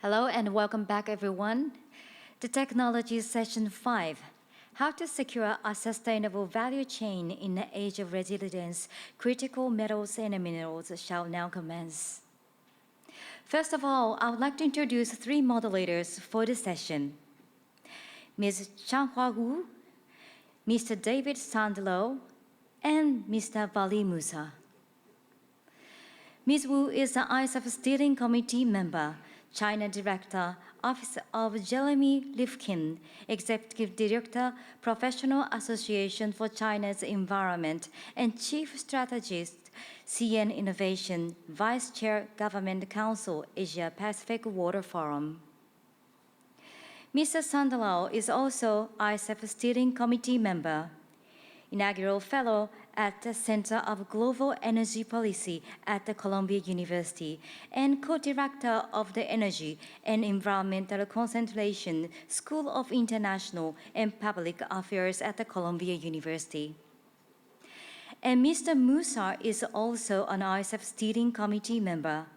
Hello and welcome back, everyone. The Technology Session 5, How to Secure a Sustainable Value Chain in the Age of Resilience, Critical Metals and Minerals shall now commence. First of all, I would like to introduce three moderators for the session. Ms. Changhua Wu, Mr. David Sandlow, and Mr. Vali Musa. Ms. Wu is the ICEF Steering Committee member, China Director, Office of Jeremy Lifkin, Executive Director, Professional Association for China's Environment, and Chief Strategist, CN Innovation, Vice Chair, Government Council, Asia Pacific Water Forum. Mr. Sandalao is also ICEF Steering Committee member, Inaugural Fellow at the Center of Global Energy Policy at the Columbia University, and co-director of the Energy and Environmental Concentration School of International and Public Affairs at the Columbia University. And Mr. Musa is also an ICEF Steering Committee member,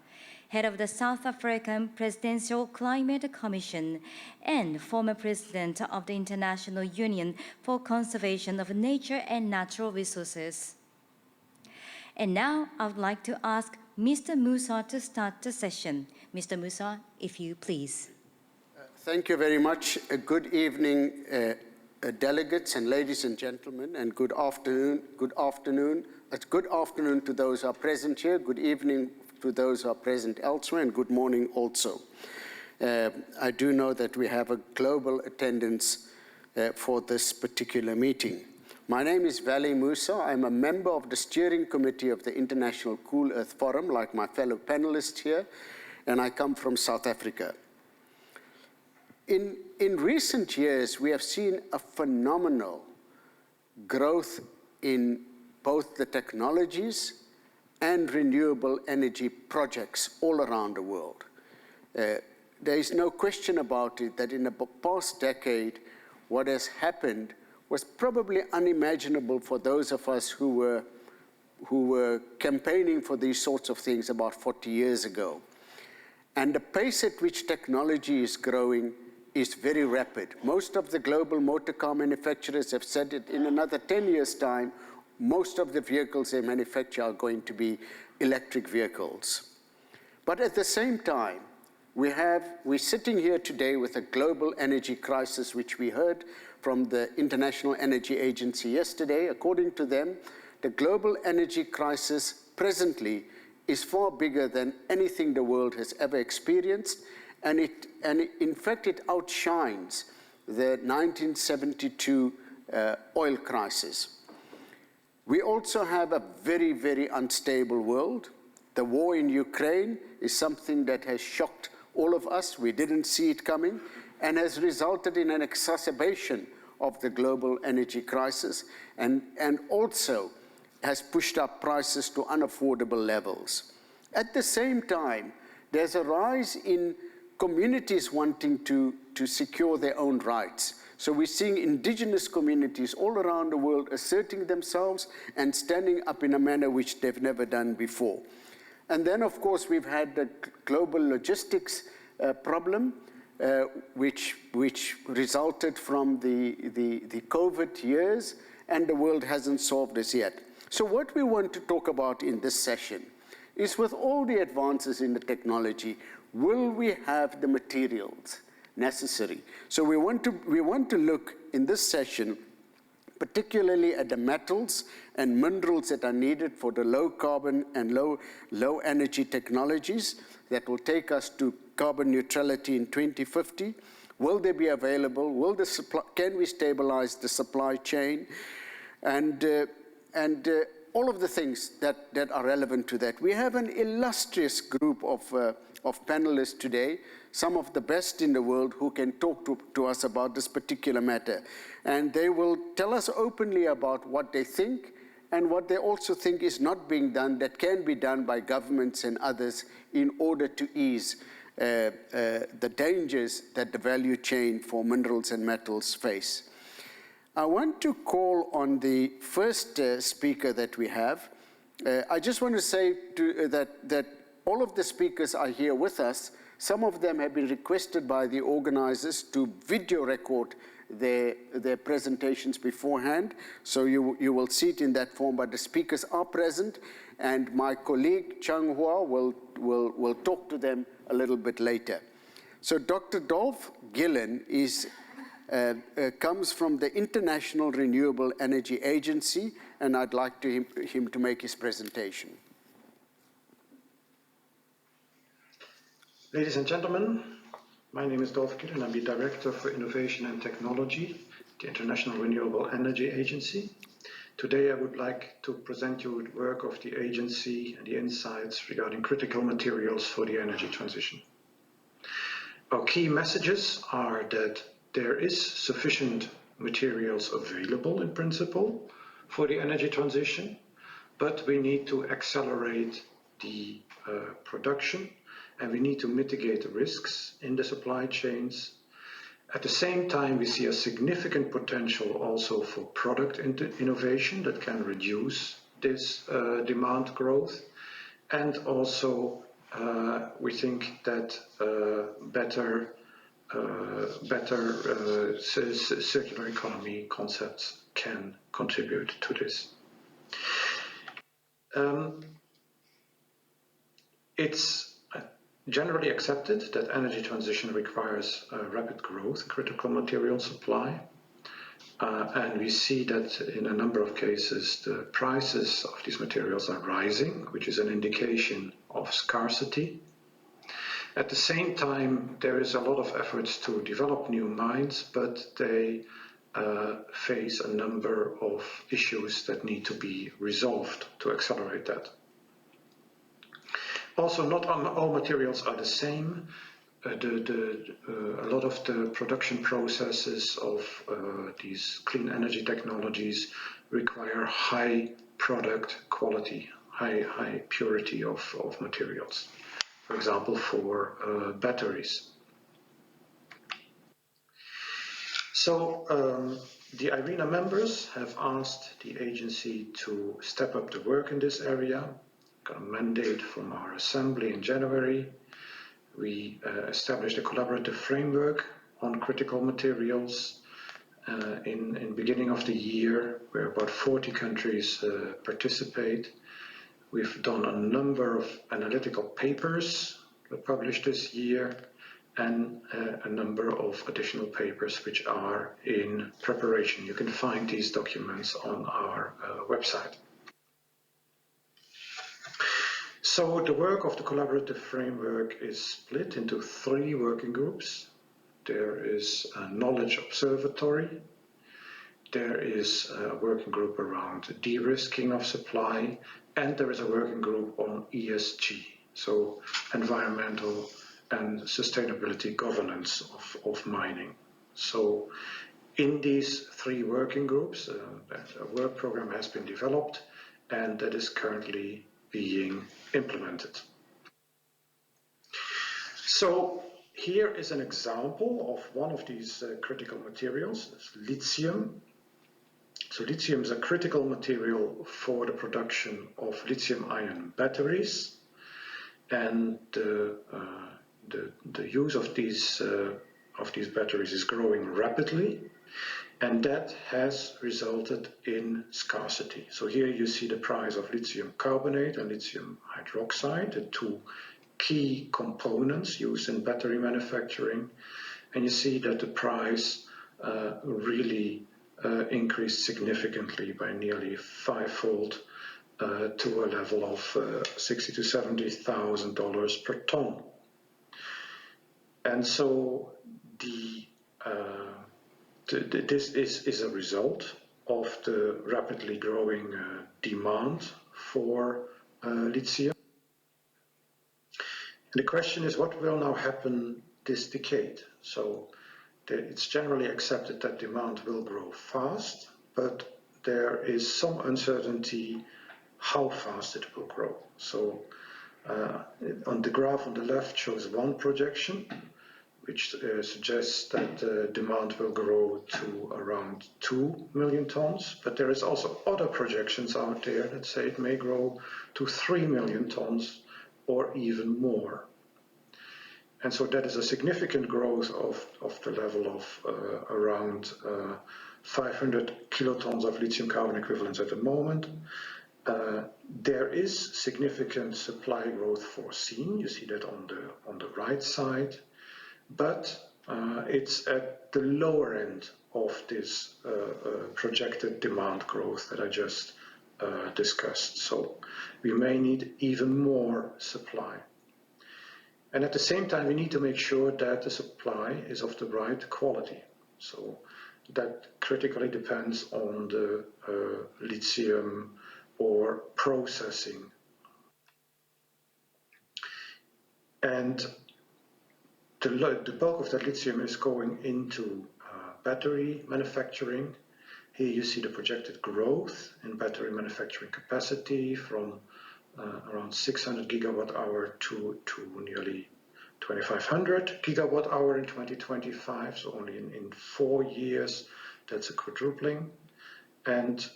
head of the South African Presidential Climate Commission, and former president of the International Union for Conservation of Nature and Natural Resources. And now I would like to ask Mr. Musa to start the session. Mr. Musa, if you please. Thank you very much. Good evening, delegates and ladies and gentlemen, and good afternoon. Good afternoon to those who are present here. Good evening to those who are present elsewhere, and good morning also. I do know that we have a global attendance for this particular meeting. My name is Vali Musa. I'm a member of the steering committee of the International Cool Earth Forum, like my fellow panelists here, and I come from South Africa. In recent years, we have seen a phenomenal growth in both the technologies and renewable energy projects all around the world. There is no question about it that in the past decade, what has happened was probably unimaginable for those of us who were campaigning for these sorts of things about 40 years ago. And the pace at which technology is growing is very rapid. Most of the global motor car manufacturers have said that in another 10 years' time, most of the vehicles they manufacture are going to be electric vehicles. But at the same time, we're sitting here today with a global energy crisis, which we heard from the International Energy Agency yesterday. According to them, the global energy crisis presently is far bigger than anything the world has ever experienced, and in fact it outshines the 1972 oil crisis. We also have a very, very unstable world. The war in Ukraine is something that has shocked all of us. We didn't see it coming, and has resulted in an exacerbation of the global energy crisis, and also has pushed up prices to unaffordable levels. At the same time, there's a rise in communities wanting to secure their own rights. So we're seeing indigenous communities all around the world asserting themselves and standing up in a manner which they've never done before. And then, of course, we've had the global logistics problem, which resulted from the COVID years, and the world hasn't solved this yet. So what we want to talk about in this session is, with all the advances in the technology, will we have the materials necessary? So we want to look in this session particularly at the metals and minerals that are needed for the low carbon and low energy technologies that will take us to carbon neutrality in 2050. Will they be available? Can we stabilize the supply chain? And all of the things that are relevant to that. We have an illustrious group of panelists today, some of the best in the world, who can talk to us about this particular matter. And they will tell us openly about what they think and what they also think is not being done, that can be done by governments and others in order to ease the dangers that the value chain for minerals and metals face. I want to call on the first speaker that we have. I just want to say that all of the speakers are here with us Some of them have been requested by the organizers to video record their presentations beforehand. So you will see it in that form, but the speakers are present, and my colleague Chang Hua will talk to them a little bit later. So Dr. Dolph Gillen comes from the International Renewable Energy Agency, and I'd like him to make his presentation. Ladies and gentlemen, my name is Dolph Gillen. I'm the Director for Innovation and Technology, the International Renewable Energy Agency. Today I would like to present you the work of the agency and the insights regarding critical materials for the energy transition. Our key messages are that there is sufficient materials available in principle for the energy transition, but we need to accelerate the production, and we need to mitigate the risks in the supply chains. At the same time, we see a significant potential also for product innovation that can reduce this demand growth. And also, we think that better circular economy concepts can contribute to this. It's generally accepted that energy transition requires rapid growth in critical material supply. And we see that in a number of cases, the prices of these materials are rising, which is an indication of scarcity. At the same time, there is a lot of efforts to develop new mines, but they face a number of issues that need to be resolved to accelerate that. Also, not all materials are the same. A lot of the production processes of these clean energy technologies require high product quality, high purity of materials. For example, for batteries. So the IRENA members have asked the agency to step up the work in this area. Got a mandate from our assembly in January. We established a collaborative framework on critical materials in beginning of the year, where about 40 countries participate. We've done a number of analytical papers published this year, and a number of additional papers which are in preparation. You can find these documents on our website. So the work of the collaborative framework is split into 3 working groups. There is a knowledge observatory. There is a working group around de-risking of supply, and there is a working group on ESG, so environmental and sustainability governance of mining. So in these 3 working groups, a work program has been developed, and that is currently being implemented. So here is an example of one of these critical materials, it's lithium. So lithium is a critical material for the production of lithium-ion batteries, and the use of these batteries is growing rapidly, and that has resulted in scarcity. So here you see the price of lithium carbonate and lithium hydroxide, the 2 key components used in battery manufacturing, and you see that the price really increased significantly by nearly 5-fold to a level of $60,000 to $70,000 per ton. And so this is a result of the rapidly growing demand for lithium. And the question is, what will now happen this decade? So it's generally accepted that demand will grow fast, but there is some uncertainty how fast it will grow. So on the graph on the left shows one projection, which suggests that demand will grow to around 2 million tons, but there is also other projections out there that say it may grow to 3 million tons or even more. And so that is a significant growth of the level of around 500 kilotons of lithium carbon equivalents at the moment. There is significant supply growth foreseen. You see that on the right side, but it's at the lower end of this projected demand growth that I just discussed. So we may need even more supply. And at the same time, we need to make sure that the supply is of the right quality. So that critically depends on the lithium or processing. And the bulk of that lithium is going into battery manufacturing. Here you see the projected growth in battery manufacturing capacity from around 600 gigawatt hour to nearly 2,500 gigawatt hour in 2025. So only in 4 years, that's a quadrupling. And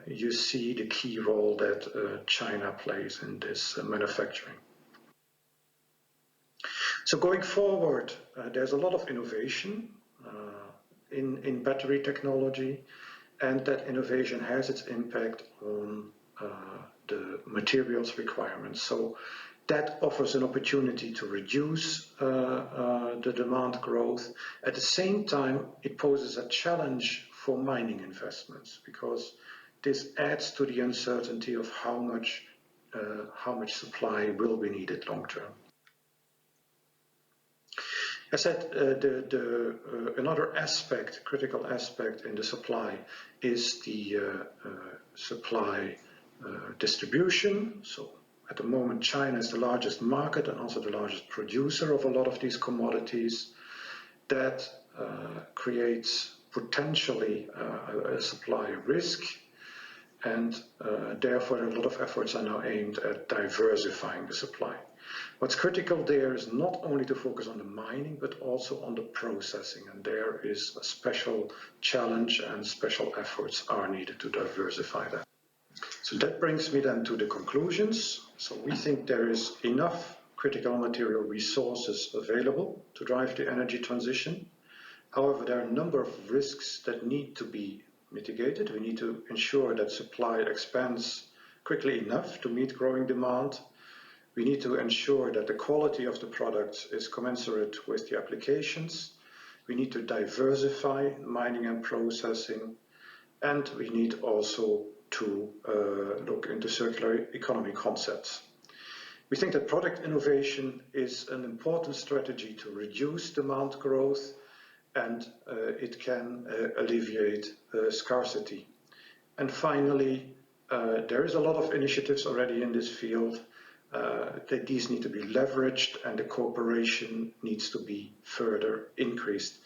you see the key role that China plays in this manufacturing. So going forward, there's a lot of innovation in battery technology, and that innovation has its impact on the materials requirements. So that offers an opportunity to reduce the demand growth. At the same time, it poses a challenge for mining investments, because this adds to the uncertainty of how much supply will be needed long term. I said another aspect, critical aspect in the supply is the supply distribution. So at the moment, China is the largest market and also the largest producer of a lot of these commodities. That creates potentially a supply risk, and therefore a lot of efforts are now aimed at diversifying the supply. What's critical there is not only to focus on the mining, but also on the processing, and there is a special challenge and special efforts are needed to diversify that. So that brings me then to the conclusions. So we think there is enough critical material resources available to drive the energy transition. However, there are a number of risks that need to be mitigated. We need to ensure that supply expands quickly enough to meet growing demand. We need to ensure that the quality of the products is commensurate with the applications. We need to diversify mining and processing. And we need also to look into circular economy concepts. We think that product innovation is an important strategy to reduce demand growth, and it can alleviate scarcity. And finally, there is a lot of initiatives already in this field. That these need to be leveraged and the cooperation needs to be further increased.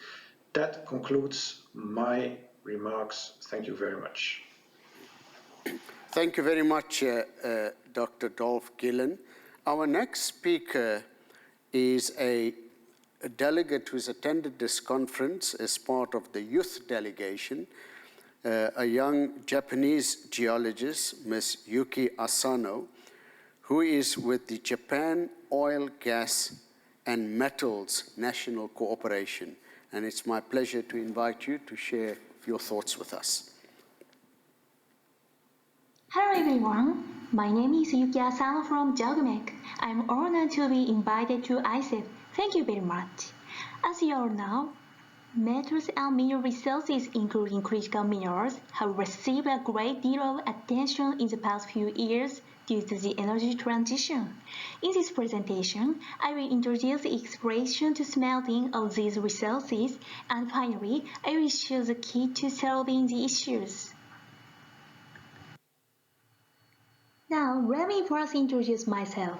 That concludes my remarks. Thank you very much. Thank you very much, Dr. Dolf Gillen. Our next speaker is a delegate who's attended this conference as part of the youth delegation, a young Japanese geologist, Ms. Yuki Asano, who is with the Japan Oil, Gas and Metals National Cooperation. And it's my pleasure to invite you to share your thoughts with us. Hello everyone, my name is Yuki Asano from JOGMEC. I'm honored to be invited to ICEF. Thank you very much. As you all know, metals and mineral resources, including critical minerals, have received a great deal of attention in the past few years due to the energy transition. In this presentation, I will introduce the exploration to smelting of these resources, and finally, I will show the key to solving the issues. Now, let me first introduce myself.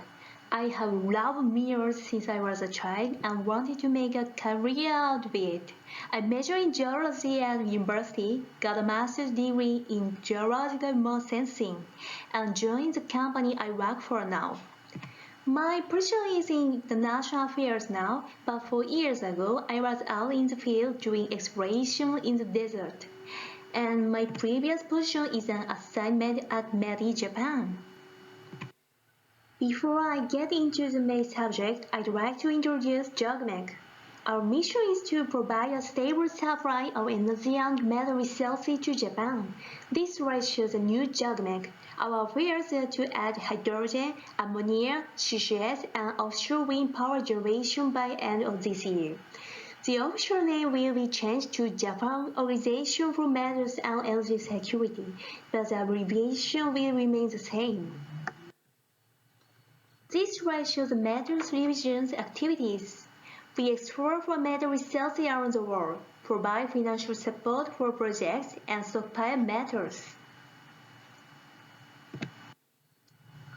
I have loved minerals since I was a child and wanted to make a career out of it. I majored in geology at university, got a master's degree in geological remote sensing, and joined the company I work for now. My position is in international affairs now, but 4 years ago I was out in the field doing exploration in the desert. And my previous position is an assignment at METI Japan. Before I get into the main subject, I'd like to introduce JOGMEC. Our mission is to provide a stable supply of energy and metal resources to Japan. This slide shows a new JOGMEC. Our affairs are to add hydrogen, ammonia, CCS, and offshore wind power generation by end of this year. The official name will be changed to Japan Organization for Metals and Energy Security, but the abbreviation will remain the same. This slide shows the metals revision's activities. We explore for metal resources around the world, provide financial support for projects, and stockpile metals.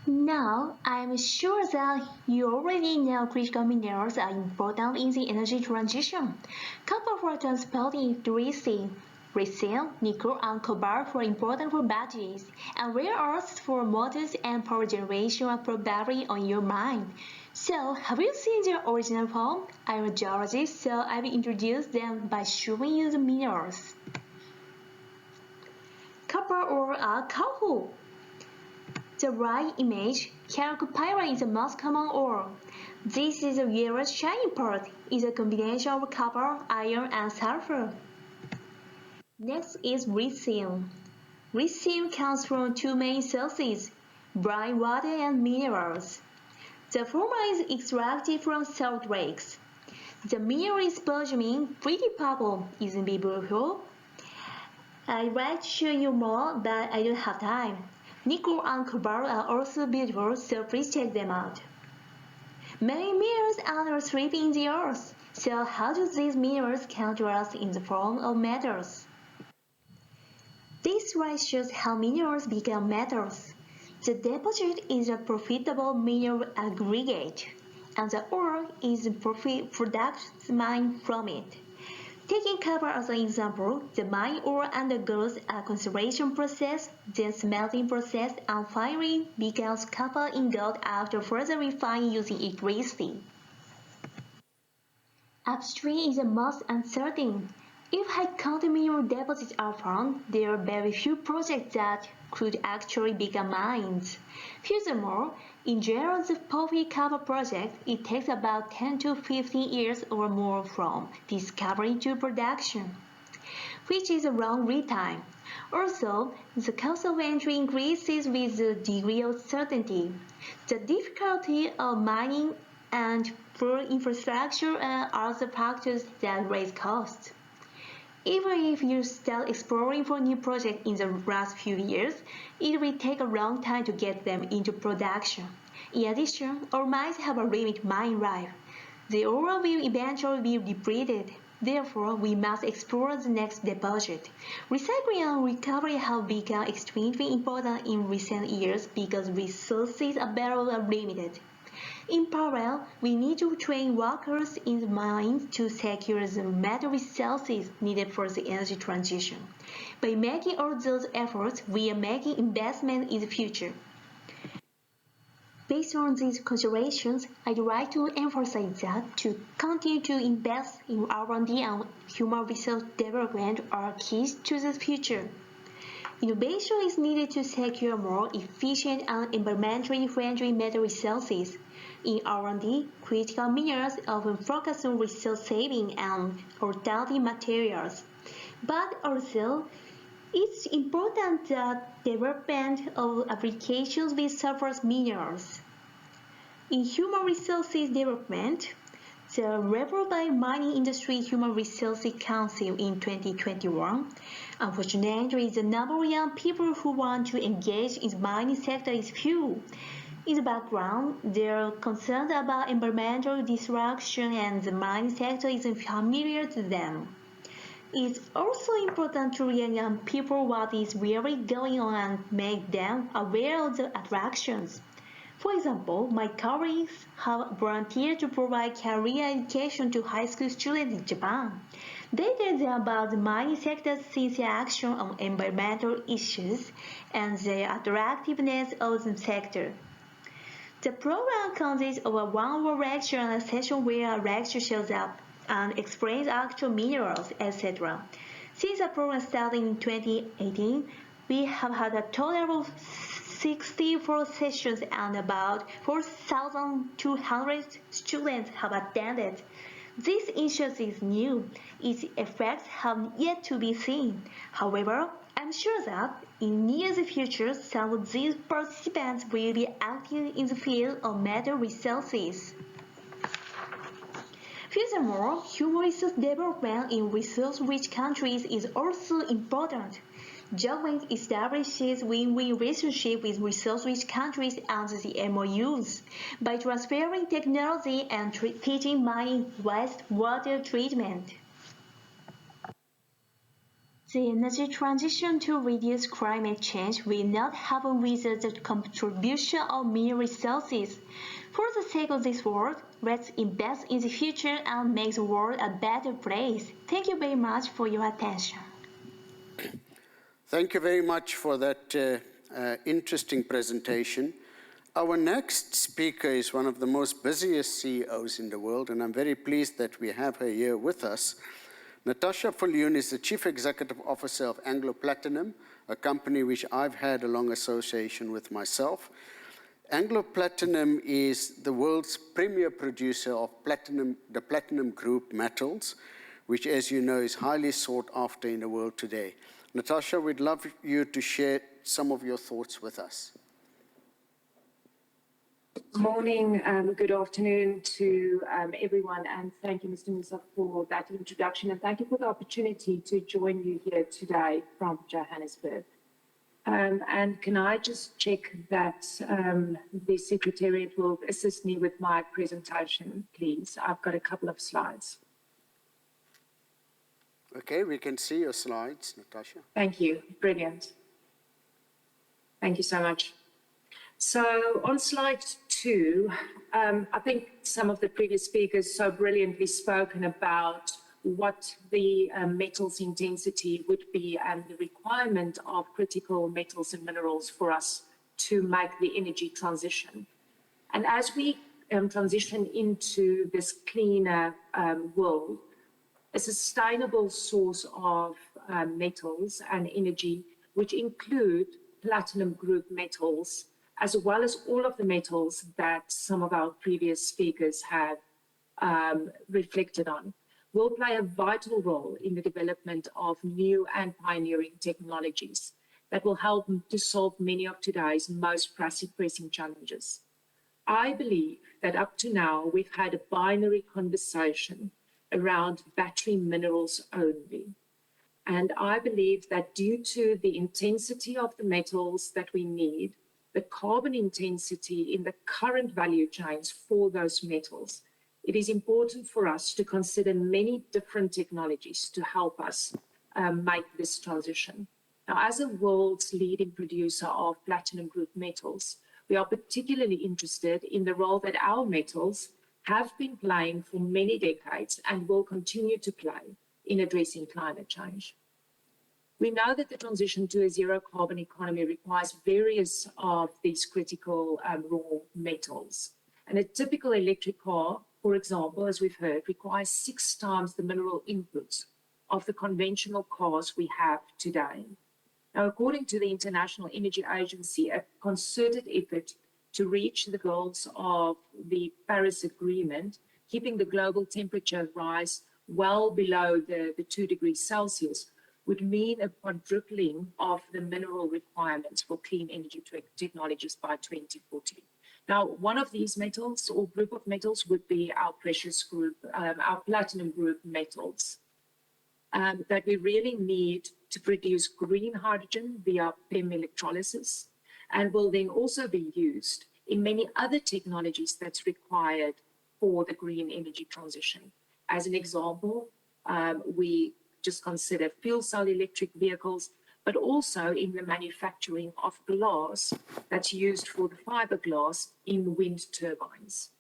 Now, I'm sure that you already know critical minerals are important in the energy transition. Copper for transporting electricity, lithium, nickel, and cobalt are important for batteries, and rare earths for motors and power generation are probably on your mind. So, have you seen their original form? I'm a geologist, so I will introduce them by showing you the minerals. Copper ore are colorful. The right image, chalcopyrite is the most common ore. This is the yellow shiny part. It's a combination of copper, iron, and sulfur. Next is lithium. Lithium comes from two main sources, brine water and minerals. The former is extracted from salt lakes. The mineral is spodumene, pretty purple, isn't it beautiful? I'd like to show you more, but I don't have time. Nickel and cobalt are also beautiful, so please check them out. Many minerals are asleep in the earth, so how do these minerals come to us in the form of metals? This slide shows how minerals become metals. The deposit is a profitable mineral aggregate, and the ore is a product mined from it. Taking copper as an example, the mine ore undergoes a concentration process, then smelting process, and finally becomes copper ingot after further refining using electricity. Upstream is the most uncertain. If high-quality mineral deposits are found, there are very few projects that could actually become mines. Furthermore, in general, the Porphyry copper project, it takes about 10 to 15 years or more from discovery to production, which is a long lead time. Also, the cost of entry increases with the degree of certainty. The difficulty of mining and poor infrastructure are other factors that raise costs. Even if you start exploring for new projects in the last few years, it will take a long time to get them into production. In addition, our mines have a limited mine life. The ore will eventually be depleted. Therefore, we must explore the next deposit. Recycling and recovery have become extremely important in recent years because resources available are limited. In parallel, we need to train workers in the mines to secure the metal resources needed for the energy transition. By making all those efforts, we are making investment in the future. Based on these considerations, I'd like to emphasize that to continue to invest in R&D and human resource development are keys to the future. Innovation is needed to secure more efficient and environmentally friendly metal resources. In R&D, critical minerals often focus on resource saving and alternative materials. But also, it's important that development of applications with surface minerals. In human resources development, the report by Mining Industry Human Resources Council in 2021, unfortunately, the number of young people who want to engage in the mining sector is few. In the background, there are concerns about environmental destruction and the mining sector isn't familiar to them. It's also important to remind young people what is really going on and make them aware of the attractions. For example, my colleagues have volunteered to provide career education to high school students in Japan. They tell them about the mining sector's sincere action on environmental issues and the attractiveness of the sector. The program consists of a one-hour lecture and a session where a lecturer shows up and explains actual minerals, etc. Since the program started in 2018, we have had a total of 64 sessions and about 4,200 students have attended. This initiative is new. Its effects have yet to be seen. However, I'm sure that in near future some of these participants will be active in the field of metal resources. Furthermore, human resource development in resource-rich countries is also important. JOGMEC establishes win-win relationship with resource-rich countries under the MOUs by transferring technology and teaching mining wastewater treatment. The energy transition to reduce climate change will not happen without the contribution of mineral resources. For the sake of this world, let's invest in the future and make the world a better place. Thank you very much for your attention. Thank you very much for that interesting presentation. Our next speaker is one of the most busiest CEOs in the world, and I'm very pleased that we have her here with us. Natasha Fulyoon is the Chief Executive Officer of Anglo Platinum, a company which I've had a long association with myself. Anglo Platinum is the world's premier producer of the platinum group metals, which, as you know, is highly sought after in the world today. Natasha, we'd love you to share some of your thoughts with us. Morning, good afternoon to everyone, and thank you, Mr. Musa, for that introduction, and thank you for the opportunity to join you here today from Johannesburg. And can I just check that the Secretariat will assist me with my presentation, please? I've got a couple of slides. Okay, we can see your slides, Natasha. Thank you, brilliant. Thank you so much. So on slide 2, I think some of the previous speakers so brilliantly spoken about what the metals intensity would be and the requirement of critical metals and minerals for us to make the energy transition. And as we transition into this cleaner world, a sustainable source of metals and energy, which include platinum group metals, as well as all of the metals that some of our previous speakers have reflected on, will play a vital role in the development of new and pioneering technologies that will help to solve many of today's most pressing challenges. I believe that up to now, we've had a binary conversation around battery minerals only. And I believe that due to the intensity of the metals that we need, the carbon intensity in the current value chains for those metals, it is important for us to consider many different technologies to help us make this transition. Now, as a world's leading producer of platinum group metals, we are particularly interested in the role that our metals have been playing for many decades and will continue to play in addressing climate change. We know that the transition to a zero carbon economy requires various of these critical raw metals. And a typical electric car, for example, as we've heard, requires 6 times the mineral inputs of the conventional cars we have today. Now, according to the International Energy Agency, a concerted effort to reach the goals of the Paris Agreement, keeping the global temperature rise well below the 2 degrees Celsius, would mean a quadrupling of the mineral requirements for clean energy technologies by 2040. Now, one of these metals or group of metals would be our precious group, our platinum group metals that we really need to produce green hydrogen via PEM electrolysis, and will then also be used in many other technologies that's required for the green energy transition. As an example, we just consider fuel cell electric vehicles, but also in the manufacturing of glass that's used for the fiberglass in wind turbines.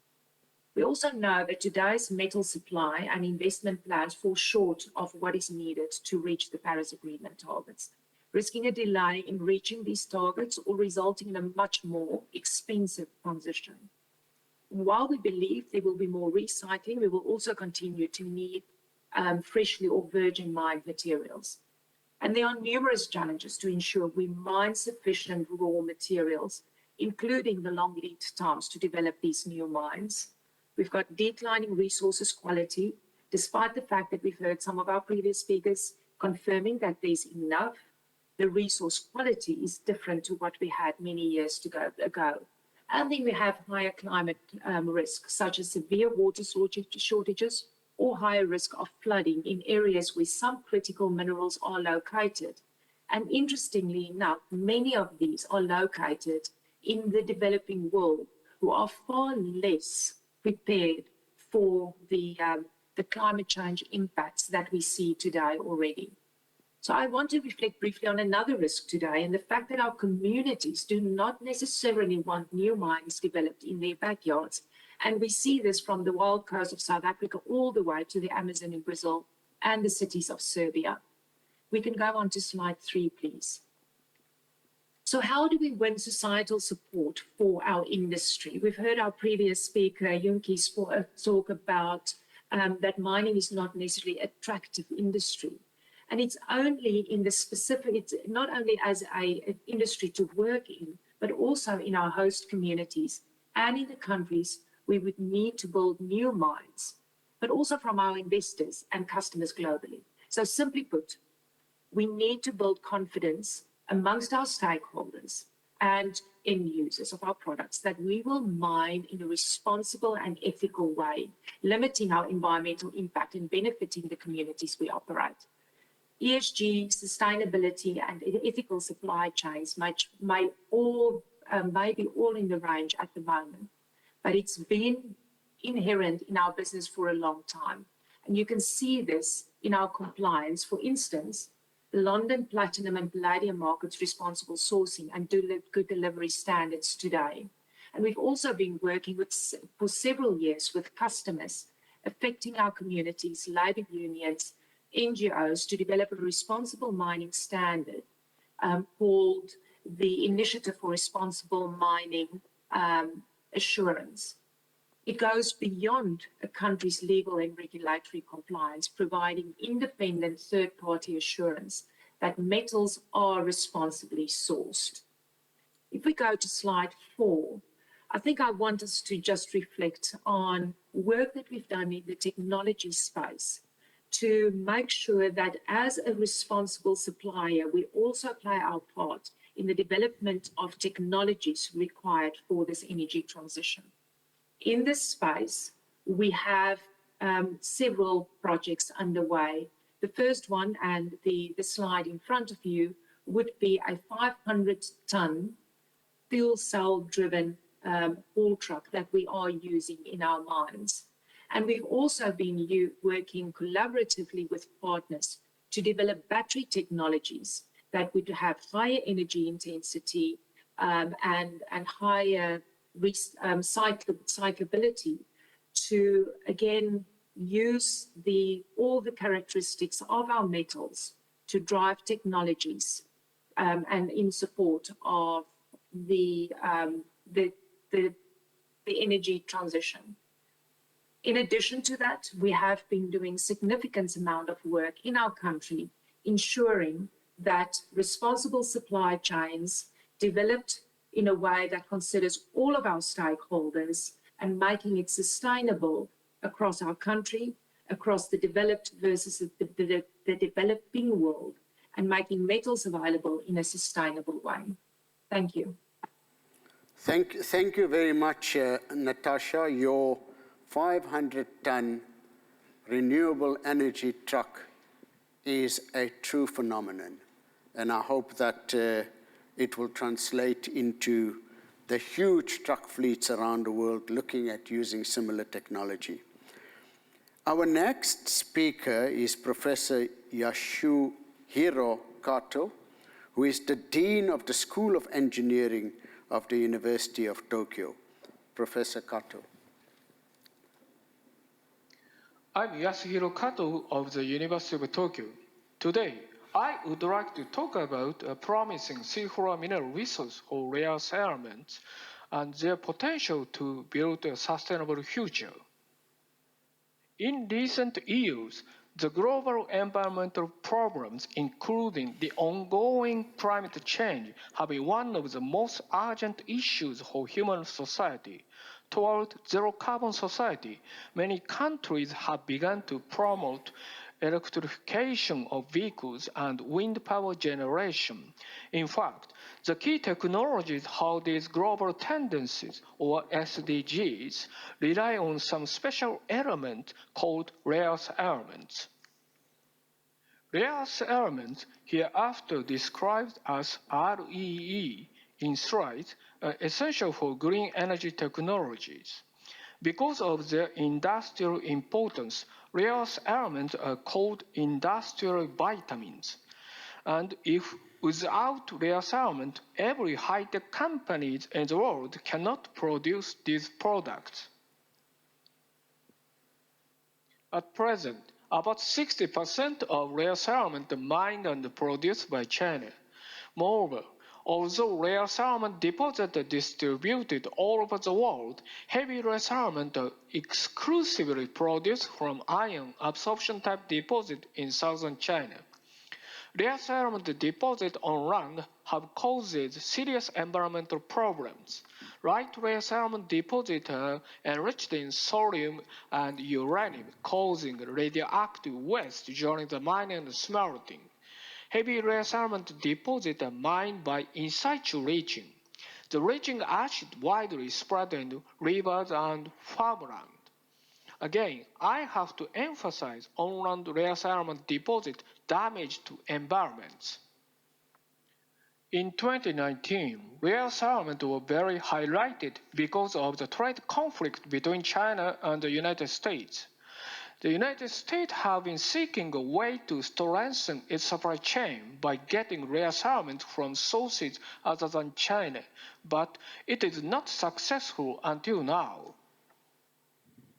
We also know that today's metal supply and investment plans fall short of what is needed to reach the Paris Agreement targets, risking a delay in reaching these targets or resulting in a much more expensive transition. While we believe there will be more recycling, we will also continue to need freshly or virgin mined materials. And there are numerous challenges to ensure we mine sufficient raw materials, including the long lead times to develop these new mines. We've got declining resources quality, despite the fact that we've heard some of our previous speakers confirming that there's enough. The resource quality is different to what we had many years ago. And then we have higher climate risks, such as severe water shortages or higher risk of flooding in areas where some critical minerals are located. And interestingly enough, many of these are located in the developing world, who are far less prepared for the climate change impacts that we see today already. So I want to reflect briefly on another risk today, and the fact that our communities do not necessarily want new mines developed in their backyards. And we see this from the wild coast of South Africa all the way to the Amazon in Brazil and the cities of Serbia. We can go on to slide 3, please. So how do we win societal support for our industry? We've heard our previous speaker, Junki, talk about that mining is not necessarily an attractive industry. And it's only in the specific, it's not only as an industry to work in, but also in our host communities and in the countries we would need to build new mines, but also from our investors and customers globally. So simply put, we need to build confidence amongst our stakeholders and end users of our products that we will mine in a responsible and ethical way, limiting our environmental impact and benefiting the communities we operate. ESG, sustainability, and ethical supply chains may be all in the range at the moment, but it's been inherent in our business for a long time. And you can see this in our compliance. For instance, the London Platinum and Palladium markets responsible sourcing and good delivery standards today. And we've also been working for several years with customers affecting our communities, labor unions, NGOs to develop a responsible mining standard called the Initiative for Responsible Mining Assurance. It goes beyond a country's legal and regulatory compliance, providing independent third-party assurance that metals are responsibly sourced. If we go to slide 4, I think I want us to just reflect on work that we've done in the technology space to make sure that as a responsible supplier, we also play our part in the development of technologies required for this energy transition. In this space, we have several projects underway. The first one, and the slide in front of you, would be a 500-ton fuel cell-driven haul truck that we are using in our mines. And we've also been working collaboratively with partners to develop battery technologies that would have higher energy intensity and higher cyclability to, again, use all the characteristics of our metals to drive technologies and in support of the energy transition. In addition to that, we have been doing significant amount of work in our country, ensuring that responsible supply chains developed in a way that considers all of our stakeholders and making it sustainable across our country, across the developed versus the developing world, and making metals available in a sustainable way. Thank you. Thank you very much, Natasha. Your 500-ton renewable energy truck is a true phenomenon. And I hope that it will translate into the huge truck fleets around the world looking at using similar technology. Our next speaker is Professor Yasuhiro Kato, who is the Dean of the School of Engineering of the University of Tokyo. Professor Kato. I'm Yasuhiro Kato of the University of Tokyo. Today, I would like to talk about a promising silver mineral resource or rare earth elements and their potential to build a sustainable future. In recent years, The global environmental problems, including the ongoing climate change, have been one of the most urgent issues for human society. Toward zero-carbon society, many countries have begun to promote electrification of vehicles and wind power generation. In fact, the key technologies how these global tendencies, or SDGs, rely on some special element called rare earth elements. Rare earth elements, hereafter described as REE in slides, are essential for green energy technologies. Because of their industrial importance, rare earth elements are called industrial vitamins. And if without rare earth elements, every high-tech company in the world cannot produce these products. At present, about 60% of rare earth elements are mined and produced by China. Moreover, although rare earth element deposits are distributed all over the world, heavy rare earth elements are exclusively produced from iron absorption type deposit in southern China. Rare earth element deposits on land have caused serious environmental problems. Light rare earth element deposits are enriched in thorium and uranium, causing radioactive waste during the mining and smelting. Heavy rare earth element deposits are mined by in situ leaching. The leaching acid widely spread in rivers and farmland. Again, I have to emphasize on-land rare earth element deposit damage to environments. In 2019, rare earth elements were very highlighted because of the trade conflict between China and the United States. The United States have been seeking a way to strengthen its supply chain by getting rare earth elements from sources other than China, but it is not successful until now.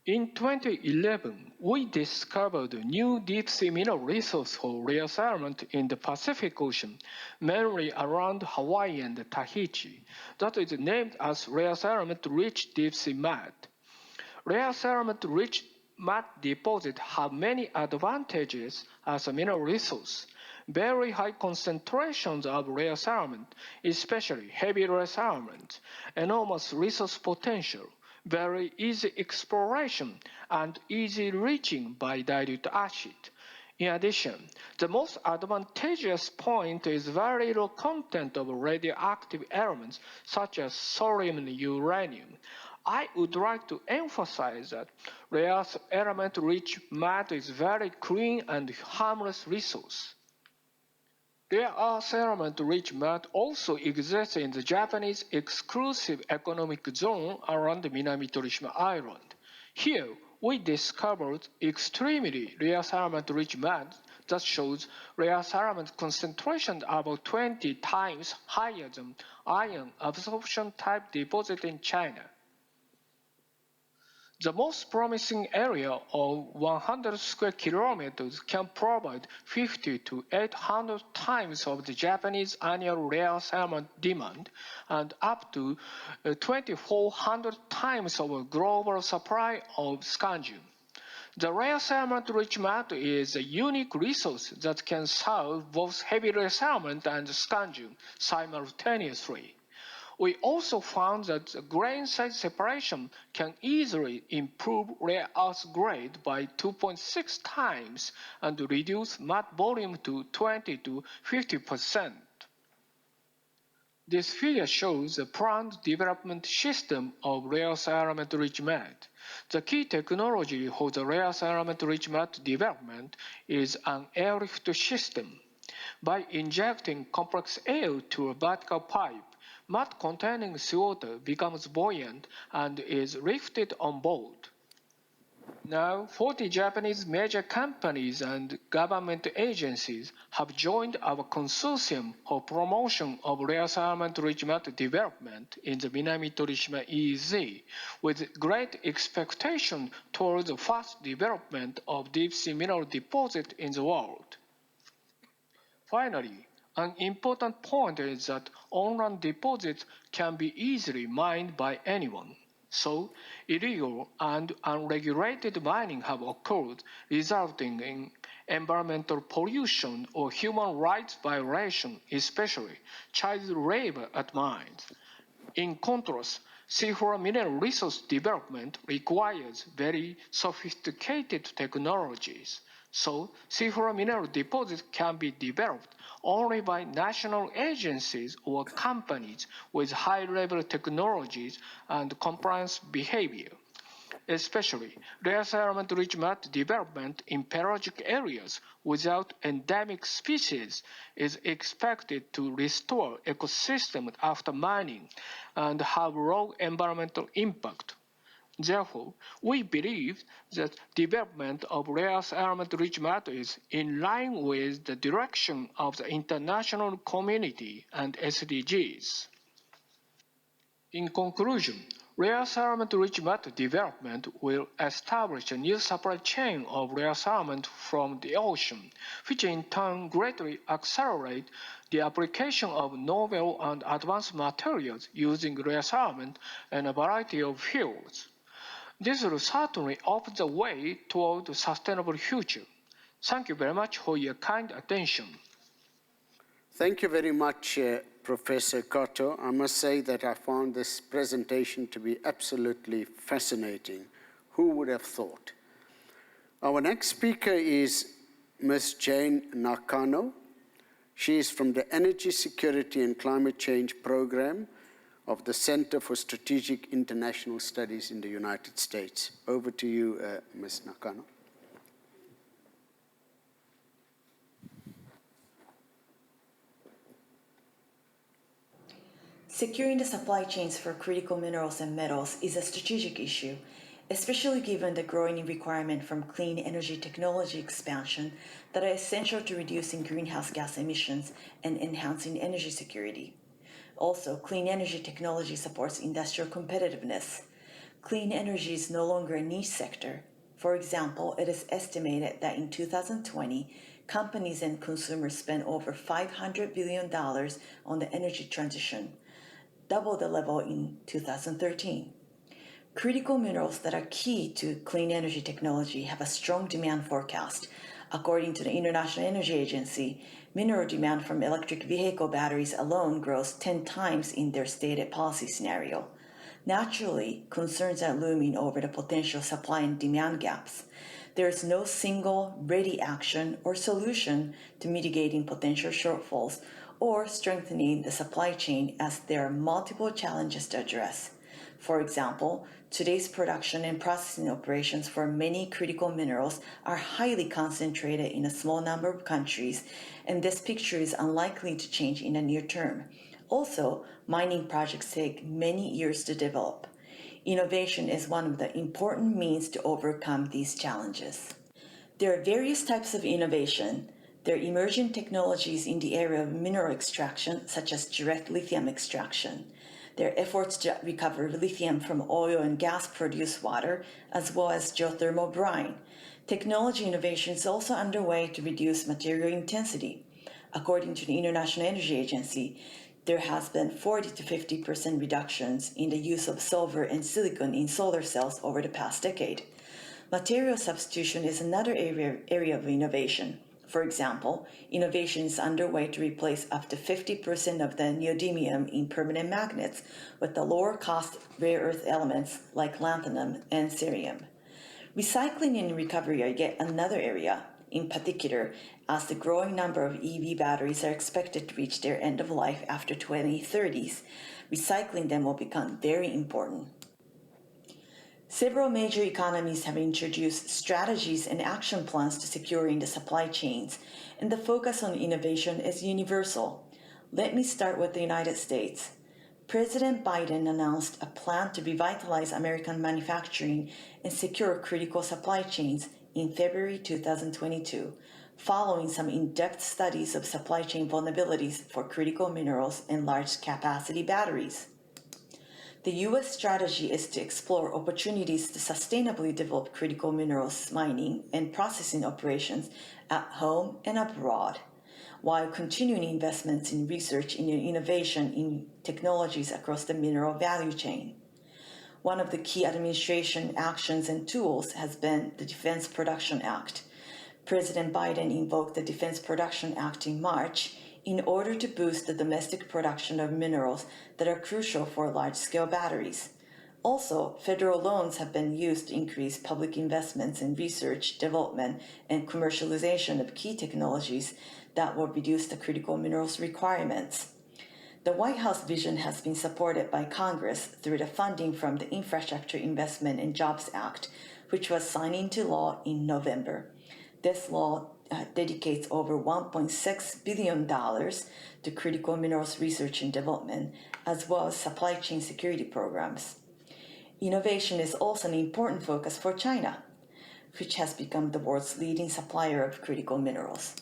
In 2011, we discovered a new deep-sea mineral resource for rare earth elements in the Pacific Ocean, mainly around Hawaii and Tahiti, that is named as rare earth element-rich deep-sea mud. Rare earth element-rich mud deposits have many advantages as a mineral resource. Very high concentrations of rare earth elements, especially heavy rare earth elements, enormous resource potential, very easy exploration, and easy reaching by dilute acid. In addition, the most advantageous point is very low content of radioactive elements such as thorium and uranium. I would like to emphasize that rare earth element-rich mud is very clean and harmless resource. Rare earth element-rich mud also exists in the Japanese exclusive economic zone around Minami-Torishima Island. Here, we discovered extremely rare earth element-rich mud that shows rare earth element concentration about 20 times higher than iron absorption type deposit in China. The most promising area of 100 square kilometers can provide 50 to 800 times of the Japanese annual rare earth element demand and up to 2,400 times of a global supply of scandium. The rare earth element-rich mud is a unique resource that can serve both heavy rare earth element and scandium simultaneously. We also found that the grain size separation can easily improve rare earth grade by 2.6 times and reduce mud volume to 20 to 50%. This figure shows the planned development system of rare earth element-rich mud. The key technology for the rare earth element-rich mud development is an airlift system. By injecting complex air to a vertical pipe, mud containing seawater becomes buoyant and is lifted on board. Now, 40 Japanese major companies and government agencies have joined our consortium for promotion of rare earth element-rich mud development in the Minami-Torishima EEZ, with great expectation towards the fast development of deep-sea mineral deposit in the world. Finally, an important point is that on-land deposits can be easily mined by anyone. So, illegal and unregulated mining have occurred, resulting in environmental pollution or human rights violation, especially child labor, at mind. In contrast, seafloor mineral resource development requires very sophisticated technologies. So, seafloor mineral deposits can be developed only by national agencies or companies with high-level technologies and compliance behavior. Especially, rare element-rich mud development in pelagic areas without endemic species is expected to restore ecosystems after mining and have low environmental impact. Therefore, we believe that development of rare element-rich matter is in line with the direction of the international community and SDGs. In conclusion, rare element-rich matter development will establish a new supply chain of rare element from the ocean, which in turn greatly accelerate the application of novel and advanced materials using rare element in a variety of fields. This will certainly open the way toward a sustainable future. Thank you very much for your kind attention. Thank you very much, Professor Kato. I must say that I found this presentation to be absolutely fascinating. Who would have thought? Our next speaker is Ms. Jane Nakano. She is from the Energy Security and Climate Change Program of the Center for Strategic International Studies in the United States. Over to you, Ms. Nakano. Securing the supply chains for critical minerals and metals is a strategic issue, especially given the growing requirement from clean energy technology expansion that are essential to reducing greenhouse gas emissions and enhancing energy security. Also, clean energy technology supports industrial competitiveness. Clean energy is no longer a niche sector. For example, it is estimated that in 2020, companies and consumers spent over $500 billion on the energy transition, double the level in 2013. Critical minerals that are key to clean energy technology have a strong demand forecast. According to the International Energy Agency, mineral demand from electric vehicle batteries alone grows 10 times in their stated policy scenario. Naturally, concerns are looming over the potential supply and demand gaps. There is no single ready action or solution to mitigating potential shortfalls or strengthening the supply chain, as there are multiple challenges to address. For example, today's production and processing operations for many critical minerals are highly concentrated in a small number of countries, and this picture is unlikely to change in the near term. Also, mining projects take many years to develop. Innovation is one of the important means to overcome these challenges. There are various types of innovation. There are emerging technologies in the area of mineral extraction, such as direct lithium extraction. There are efforts to recover lithium from oil and gas-produced water, as well as geothermal brine. Technology innovation is also underway to reduce material intensity. According to the International Energy Agency, there has been 40 to 50% reductions in the use of silver and silicon in solar cells over the past decade. Material substitution is another area of innovation. For example, innovation is underway to replace up to 50% of the neodymium in permanent magnets with the lower-cost rare earth elements like lanthanum and cerium. Recycling and recovery are yet another area. In particular, as the growing number of EV batteries are expected to reach their end of life after 2030s, recycling them will become very important. Several major economies have introduced strategies and action plans to securing the supply chains, and the focus on innovation is universal. Let me start with the United States. President Biden announced a plan to revitalize American manufacturing and secure critical supply chains in February 2022, following some in-depth studies of supply chain vulnerabilities for critical minerals and large-capacity batteries. The U.S. strategy is to explore opportunities to sustainably develop critical minerals mining and processing operations at home and abroad, while continuing investments in research and innovation in technologies across the mineral value chain. One of the key administration actions and tools has been the Defense Production Act. President Biden invoked the Defense Production Act in March in order to boost the domestic production of minerals that are crucial for large-scale batteries. Also, federal loans have been used to increase public investments in research, development, and commercialization of key technologies that will reduce the critical minerals requirements. The White House vision has been supported by Congress through the funding from the Infrastructure Investment and Jobs Act, which was signed into law in November. This law dedicates over $1.6 billion to critical minerals research and development, as well as supply chain security programs. Innovation is also an important focus for China, which has become the world's leading supplier of critical minerals.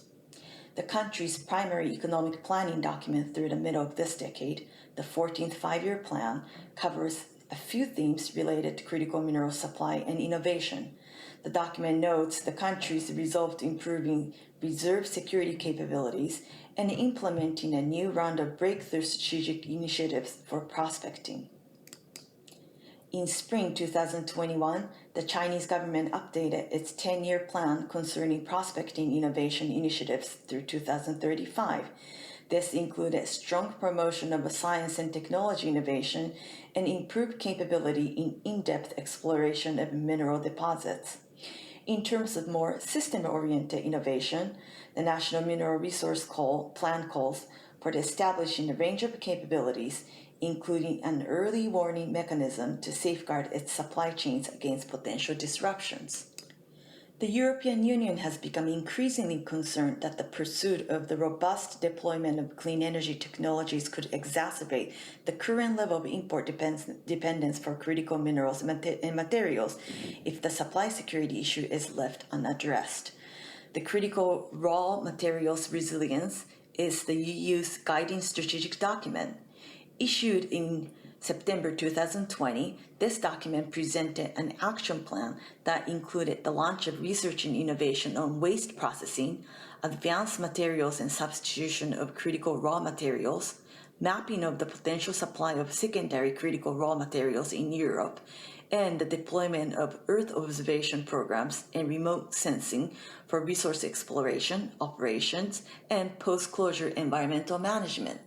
The country's primary economic planning document through the middle of this decade, the 14th Five-Year Plan, covers a few themes related to critical mineral supply and innovation. The document notes the country's resolve to improving reserve security capabilities and implementing a new round of breakthrough strategic initiatives for prospecting. In spring 2021, the Chinese government updated its 10-year plan concerning prospecting innovation initiatives through 2035. This included strong promotion of science and technology innovation and improved capability in in-depth exploration of mineral deposits. In terms of more system-oriented innovation, the National Mineral Resource Plan calls for the establishing a range of capabilities, including an early warning mechanism to safeguard its supply chains against potential disruptions. The European Union has become increasingly concerned that the pursuit of the robust deployment of clean energy technologies could exacerbate the current level of import dependence for critical minerals and materials if the supply security issue is left unaddressed. The Critical Raw Materials Resilience is the EU's guiding strategic document. Issued in September 2020, this document presented an action plan that included the launch of research and innovation on waste processing, advanced materials and substitution of critical raw materials, mapping of the potential supply of secondary critical raw materials in Europe, and the deployment of Earth observation programs and remote sensing for resource exploration, operations, and post-closure environmental management.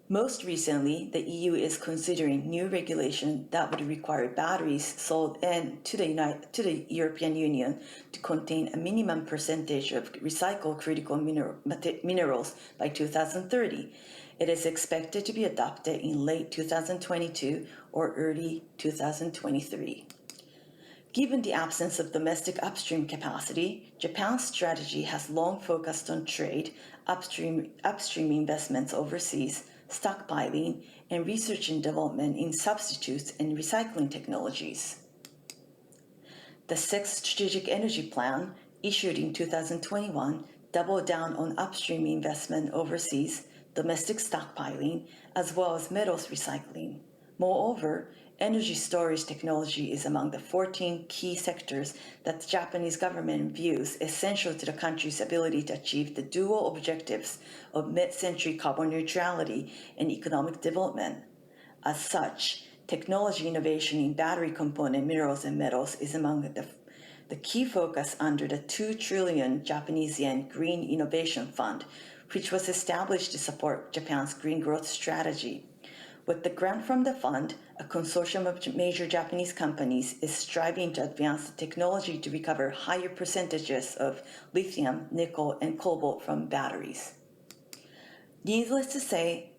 Most recently, the EU is considering new regulation that would require batteries sold to the European Union to contain a minimum percentage of recycled critical minerals by 2030. It is expected to be adopted in late 2022 or early 2023. Given the absence of domestic upstream capacity, Japan's strategy has long focused on trade, upstream investments overseas, stockpiling, and research and development in substitutes and recycling technologies. The Sixth Strategic Energy Plan, issued in 2021, doubled down on upstream investment overseas, domestic stockpiling, as well as metals recycling. Moreover, energy storage technology is among the 14 key sectors that the Japanese government views essential to the country's ability to achieve the dual objectives of mid-century carbon neutrality and economic development. As such, technology innovation in battery component minerals and metals is among the key focus under the 2 trillion Japanese yen Green Innovation Fund, which was established to support Japan's green growth strategy. With the grant from the fund, a consortium of major Japanese companies is striving to advance the technology to recover higher percentages of lithium, nickel, and cobalt from batteries. Needless to say,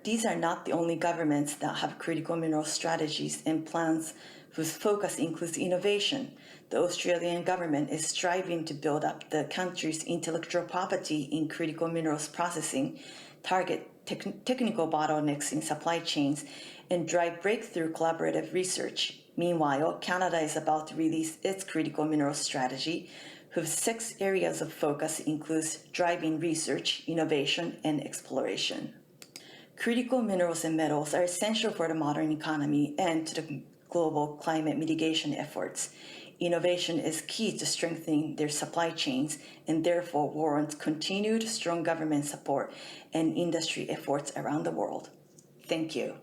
these are not the only governments that have critical mineral strategies and plans whose focus includes innovation. The Australian government is striving to build up the country's intellectual property in critical minerals processing, target technical bottlenecks in supply chains, and drive breakthrough collaborative research. Meanwhile, Canada is about to release its critical minerals strategy, whose 6 areas of focus includes driving research, innovation, and exploration. Critical minerals and metals are essential for the modern economy and to the global climate mitigation efforts. Innovation is key to strengthening their supply chains and therefore warrants continued strong government support and industry efforts around the world. Thank you.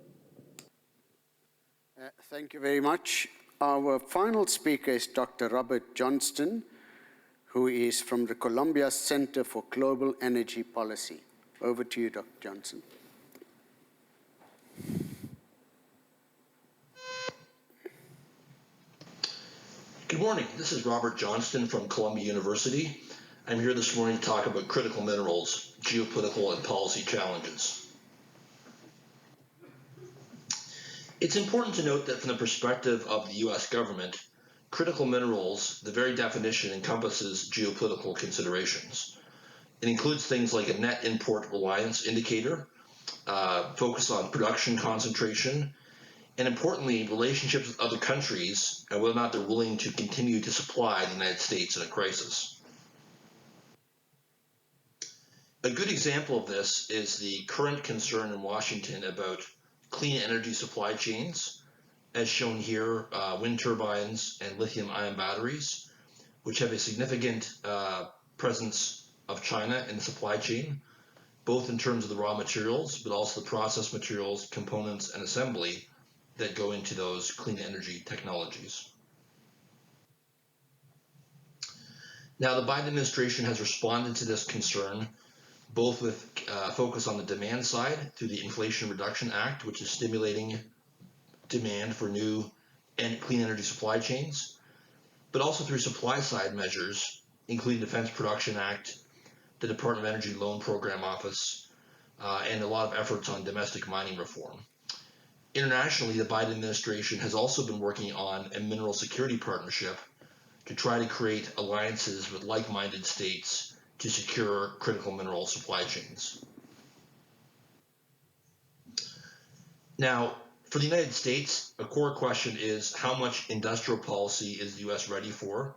Thank you very much. Our final speaker is Dr. Robert Johnston, who is from the Columbia Center for Global Energy Policy. Over to you, Dr. Johnson. Good morning. This is Robert Johnston from Columbia University. I'm here this morning to talk about critical minerals, geopolitical and policy challenges. It's important to note that from the perspective of the US government, critical minerals, the very definition encompasses geopolitical considerations. It includes things like a net import reliance indicator, focus on production concentration, and importantly, relationships with other countries and whether or not they're willing to continue to supply the United States in a crisis. A good example of this is the current concern in Washington about clean energy supply chains, as shown here, wind turbines and lithium-ion batteries, which have a significant presence of China in the supply chain, both in terms of the raw materials, but also the process materials, components, and assembly that go into those clean energy technologies. Now, the Biden administration has responded to this concern both with focus on the demand side through the Inflation Reduction Act, which is stimulating demand for new and clean energy supply chains, but also through supply side measures, including Defense Production Act, the Department of Energy Loan Program Office, and a lot of efforts on domestic mining reform. Internationally, the Biden administration has also been working on a mineral security partnership to try to create alliances with like-minded states to secure critical mineral supply chains. Now, for the United States, a core question is how much industrial policy is the US ready for?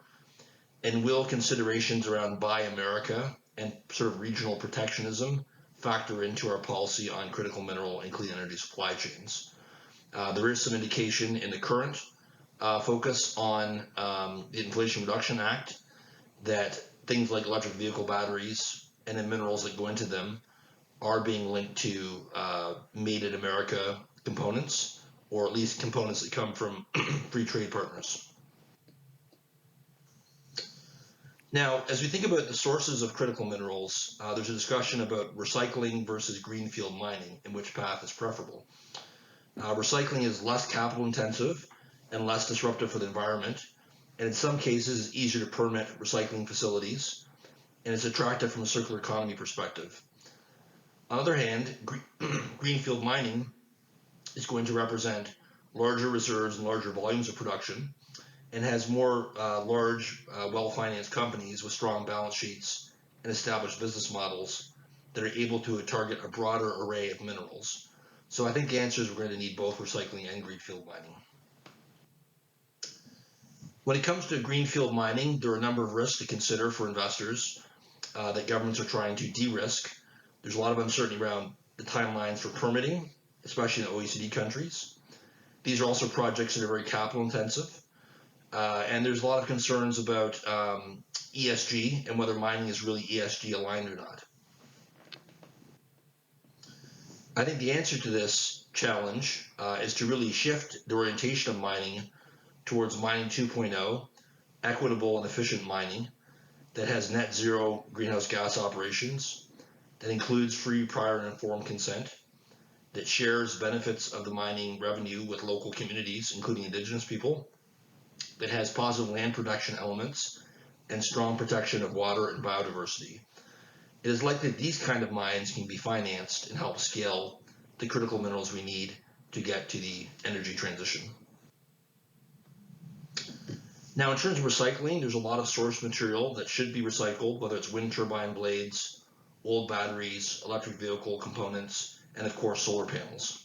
And will considerations around Buy America and sort of regional protectionism factor into our policy on critical mineral and clean energy supply chains? There is some indication in the current focus on the Inflation Reduction Act that things like electric vehicle batteries and the minerals that go into them are being linked to made in America components, or at least components that come from free trade partners. Now, as we think about the sources of critical minerals, there's a discussion about recycling versus greenfield mining and which path is preferable. Recycling is less capital intensive and less disruptive for the environment, and in some cases it's easier to permit recycling facilities, and it's attractive from a circular economy perspective. On the other hand, greenfield mining is going to represent larger reserves and larger volumes of production, and has more large, well-financed companies with strong balance sheets and established business models that are able to target a broader array of minerals. So I think the answer is we're going to need both recycling and greenfield mining. When it comes to greenfield mining, there are a number of risks to consider for investors that governments are trying to de-risk. There's a lot of uncertainty around the timelines for permitting, especially in the OECD countries. These are also projects that are very capital intensive. And there's a lot of concerns about ESG and whether mining is really ESG aligned or not. I think the answer to this challenge is to really shift the orientation of mining towards mining 2.0, equitable and efficient mining that has net zero greenhouse gas operations, that includes free, prior, and informed consent, that shares benefits of the mining revenue with local communities, including indigenous people, that has positive land protection elements and strong protection of water and biodiversity. It is likely that these kind of mines can be financed and help scale the critical minerals we need to get to the energy transition. Now, in terms of recycling, there's a lot of source material that should be recycled, whether it's wind turbine blades, old batteries, electric vehicle components, and of course, solar panels.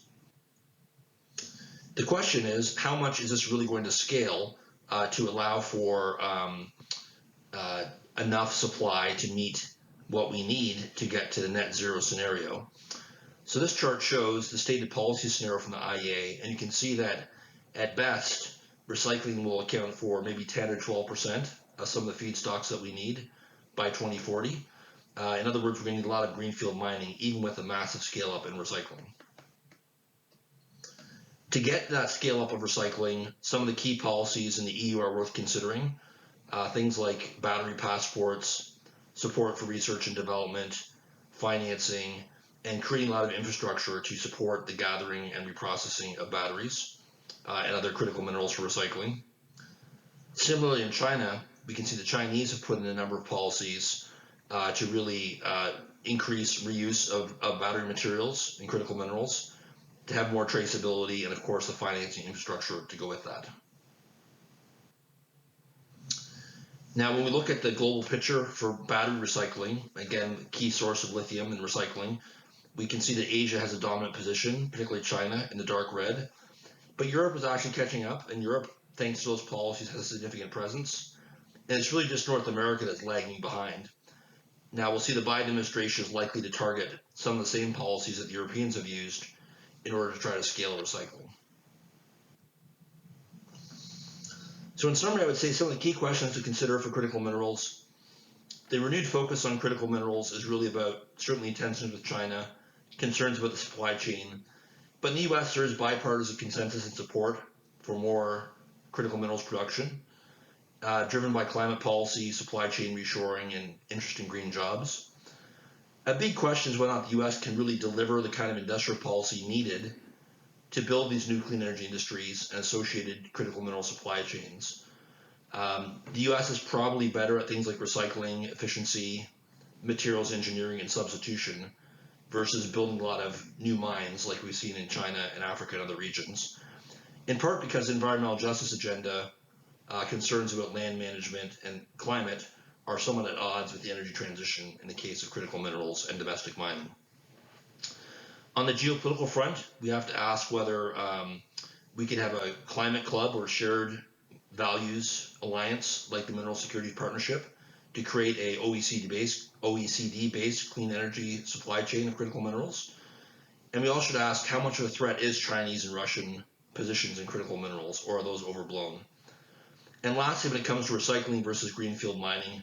The question is, how much is this really going to scale to allow for enough supply to meet what we need to get to the net zero scenario? So this chart shows the stated policy scenario from the IEA, and you can see that at best, recycling will account for maybe 10 or 12% of some of the feedstocks that we need by 2040. In other words, we're going to need a lot of greenfield mining, even with a massive scale up in recycling. To get that scale up of recycling, some of the key policies in the EU are worth considering. things like battery passports, support for research and development, financing, and creating a lot of infrastructure to support the gathering and reprocessing of batteries and other critical minerals for recycling. Similarly, in China, we can see the Chinese have put in a number of policies to really increase reuse of battery materials and critical minerals, to have more traceability, and of course the financing infrastructure to go with that. Now, when we look at the global picture for battery recycling, again, key source of lithium and recycling, we can see that Asia has a dominant position, particularly China in the dark red. But Europe is actually catching up, and Europe, thanks to those policies, has a significant presence. And it's really just North America that's lagging behind. Now, we'll see the Biden administration is likely to target some of the same policies that the Europeans have used in order to try to scale recycling. So in summary, I would say some of the key questions to consider for critical minerals. The renewed focus on critical minerals is really about certainly tensions with China, concerns about the supply chain. But in the US, there is bipartisan consensus and support for more critical minerals production, driven by climate policy, supply chain reshoring, and interesting green jobs. A big question is whether or not the US can really deliver the kind of industrial policy needed to build these new clean energy industries and associated critical mineral supply chains. The US is probably better at things like recycling, efficiency, materials engineering, and substitution versus building a lot of new mines like we've seen in China and Africa and other regions. In part because the environmental justice agenda, concerns about land management and climate are somewhat at odds with the energy transition in the case of critical minerals and domestic mining. On the geopolitical front, we have to ask whether we could have a climate club or shared values alliance like the Mineral Security Partnership to create a OECD-based clean energy supply chain of critical minerals. And we also should ask how much of a threat is Chinese and Russian positions in critical minerals, or are those overblown? And lastly, when it comes to recycling versus greenfield mining,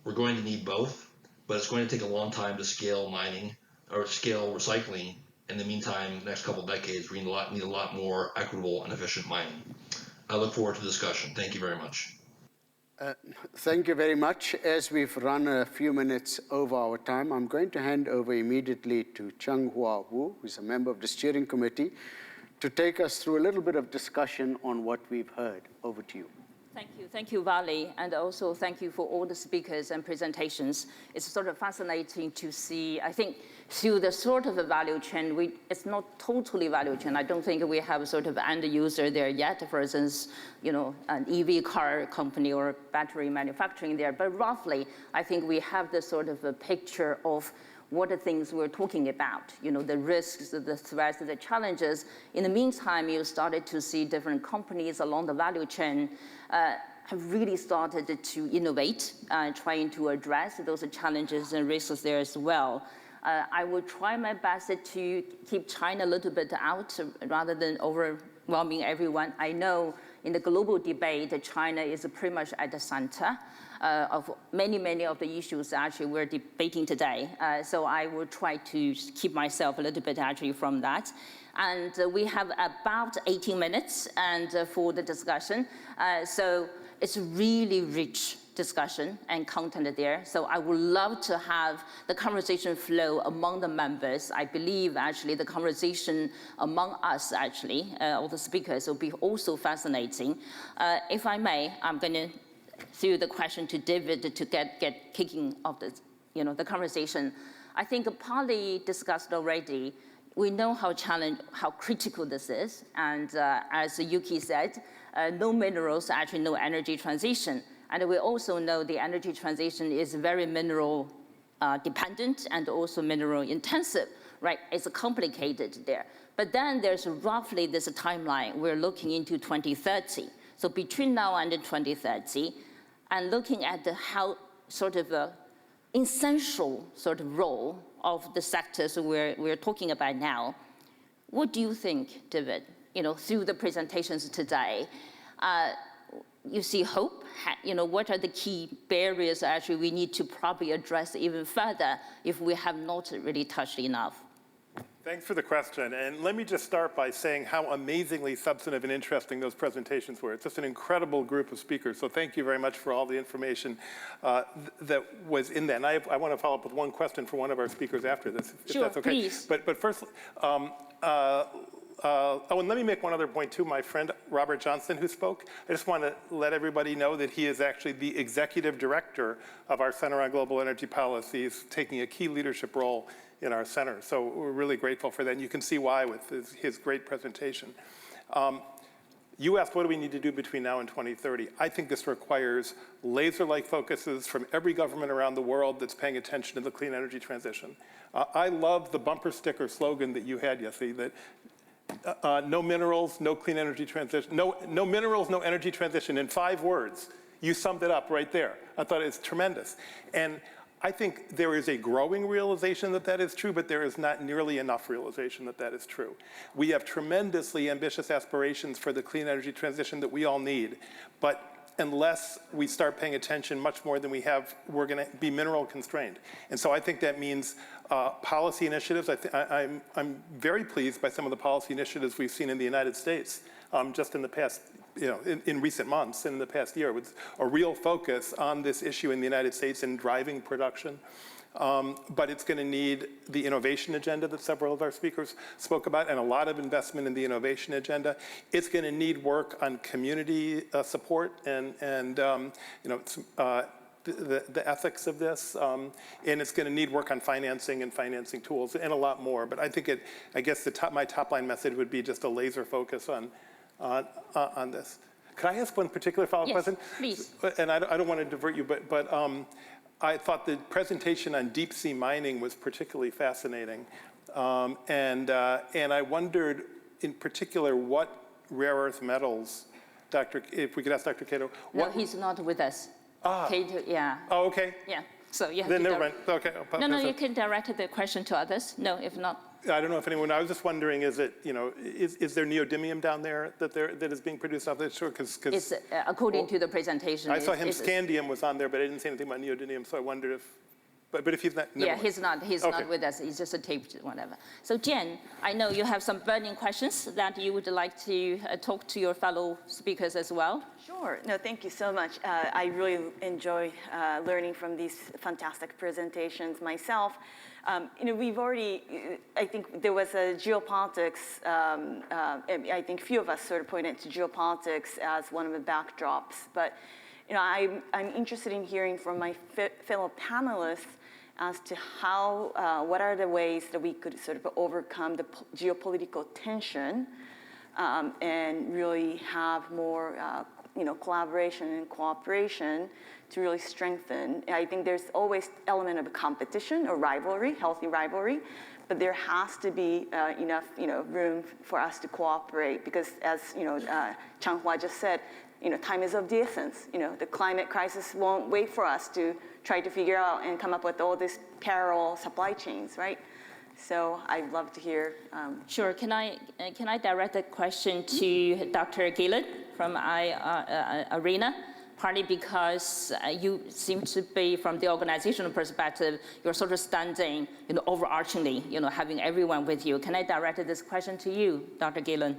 we're going to need both, but it's going to take a long time to scale mining or scale recycling. In the meantime, the next couple of decades, we need a lot more equitable and efficient mining. I look forward to the discussion. Thank you very much. Thank you very much. As we've run a few minutes over our time, I'm going to hand over immediately to Changhua Wu, who's a member of the steering committee, to take us through a little bit of discussion on what we've heard. Over to you. Thank you, Vali, and also thank you for all the speakers and presentations. It's sort of fascinating to see, I think, through the sort of a value chain, it's not totally value chain. I don't think we have a sort of end user there yet, for instance, an EV car company or battery manufacturing there, but roughly, I think we have this sort of a picture of what the things we're talking about, the risks, the threats, the challenges. In the meantime, you started to see different companies along the value chain have really started to innovate, trying to address those challenges and risks there as well. I will try my best to keep China a little bit out rather than overwhelming everyone. I know in the global debate, China is pretty much at the center of many of the issues actually we're debating today. So I will try to keep myself a little bit actually from that. And we have about 18 minutes for the discussion. So it's really rich discussion and content there. So I would love to have the conversation flow among the members. I believe actually the conversation among us actually, all the speakers will be also fascinating. If I may, I'm going to throw the question to David to get kicking off the conversation. I think partly discussed already. We know how critical this is, and as Yuki said, no minerals, actually no energy transition. And we also know the energy transition is very mineral dependent and also mineral intensive, right? It's complicated there. But then there's roughly this timeline. We're looking into 2030. So between now and 2030, and looking at how sort of essential sort of role of the sectors we're talking about now, what do you think, David? Through the presentations today, you see hope? What are the key barriers actually we need to probably address even further if we have not really touched enough? Thanks for the question. And let me just start by saying how amazingly substantive and interesting those presentations were. It's just an incredible group of speakers. So thank you very much for all the information that was in that. And I want to follow up with one question for one of our speakers after this, if Sure, that's okay. please. But first, and let me make one other point too. My friend Robert Johnson, who spoke, I just want to let everybody know that he is actually the executive director of our Center on Global Energy Policies, taking a key leadership role in our center. So we're really grateful for that. And you can see why with his great presentation. You asked, what do we need to do between now and 2030? I think this requires laser-like focuses from every government around the world that's paying attention to the clean energy transition. I love the bumper sticker slogan that you had, Yessi, that no minerals, no clean energy transition, no minerals, no energy transition, in 5 words. You summed it up right there. I thought it's tremendous. And I think there is a growing realization that that is true, but there is not nearly enough realization that that is true. We have tremendously ambitious aspirations for the clean energy transition that we all need, but unless we start paying attention much more than we have, we're going to be mineral constrained. And so I think that means policy initiatives. I'm very pleased by some of the policy initiatives we've seen in the United States just in the past, in recent months, in the past year, with a real focus on this issue in the United States and driving production. But it's going to need the innovation agenda that several of our speakers spoke about, and a lot of investment in the innovation agenda. It's going to need work on community support and the ethics of this, and it's going to need work on financing and financing tools and a lot more. But I think I guess my top line message would be just a laser focus on this. Could I ask one particular follow-up question? Please. And I don't want to divert you, but I thought the presentation on deep sea mining was particularly fascinating, and I wondered in particular what rare earth metals, if we could ask Dr. Cato. No, he's not with us. Cato, yeah. Oh, okay. Yeah. So you have then to never mind. Okay. No, you can direct the question to others. No, if not. I don't know if anyone. I was just wondering, is there neodymium down there that is being produced off the shore? Because it's according to the presentation. I saw scandium was on there, but I didn't say anything about neodymium. So I wondered if. But if he's not. Yeah, he's not. He's not with us. He's just a taped whatever. So Jen, I know you have some burning questions that you would like to talk to your fellow speakers as well. Sure. No, thank you so much. I really enjoy learning from these fantastic presentations myself. We've already, I think there was a geopolitics, I think few of us sort of pointed to geopolitics as one of the backdrops, but I'm interested in hearing from my fellow panelists as to how, what are the ways that we could sort of overcome the geopolitical tension and really have more collaboration and cooperation to really strengthen. I think there's always element of competition or rivalry, healthy rivalry, but there has to be enough room for us to cooperate because as Changhua just said, time is of the essence. The climate crisis won't wait for us to try to figure out and come up with all these parallel supply chains, right? So I'd love to hear. Sure. Can I direct a question to Dr. Gillen from IRENA? Partly because you seem to be, from the organizational perspective, you're sort of standing, overarchingly, having everyone with you. Can I direct this question to you, Dr. Gillen?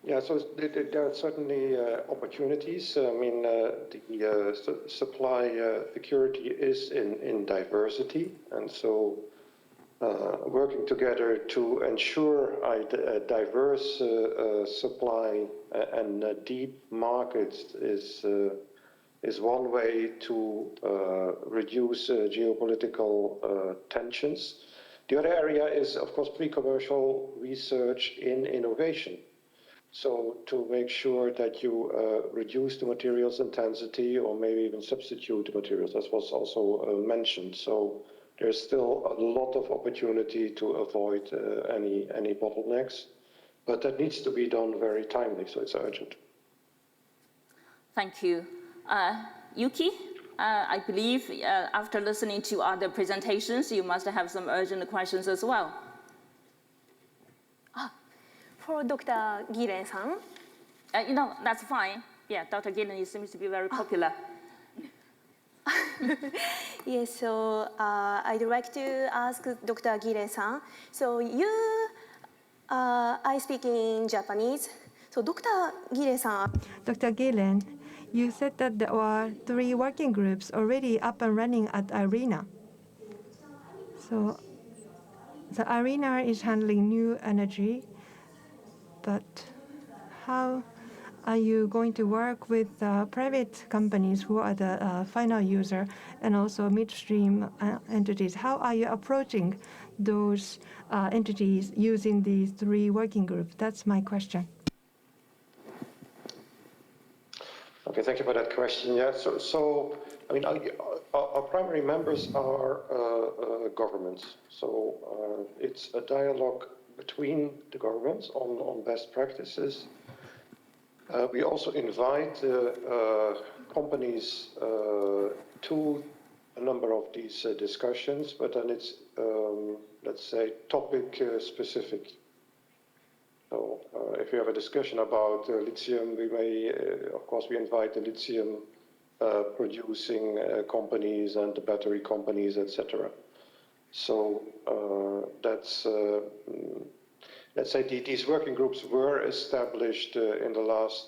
Yeah, so there are certainly opportunities. I mean, the supply security is in diversity, and so working together to ensure a diverse supply and deep markets is one way to reduce geopolitical tensions. The other area is, of course, pre-commercial research in innovation. So to make sure that you reduce the materials intensity or maybe even substitute the materials, that was also mentioned. So there's still a lot of opportunity to avoid any bottlenecks, but that needs to be done very timely, so it's urgent. Thank you. Yuki, I believe after listening to other presentations, you must have some urgent questions as well. For Dr. Gillen-san? That's fine. Yeah, Dr. Gillen seems to be very popular. Yes, so I'd like to ask Dr. Gire-san. So I speak in Japanese. So Dr. Gire-san. Dr. Gillen, you said that there are 3 working groups already up and running at ARENA. So the ARENA is handling new energy, but how are you going to work with private companies who are the final user and also midstream entities? How are you approaching those entities using these 3 working groups? That's my question. Okay, thank you for that question. Yeah, so I mean, our primary members are governments. So it's a dialogue between the governments on best practices. We also invite companies to a number of these discussions, but then it's, let's say, topic specific. So if we have a discussion about lithium, we may, of course, we invite the lithium producing companies and the battery companies, etc. So that's, let's say, these working groups were established in the last,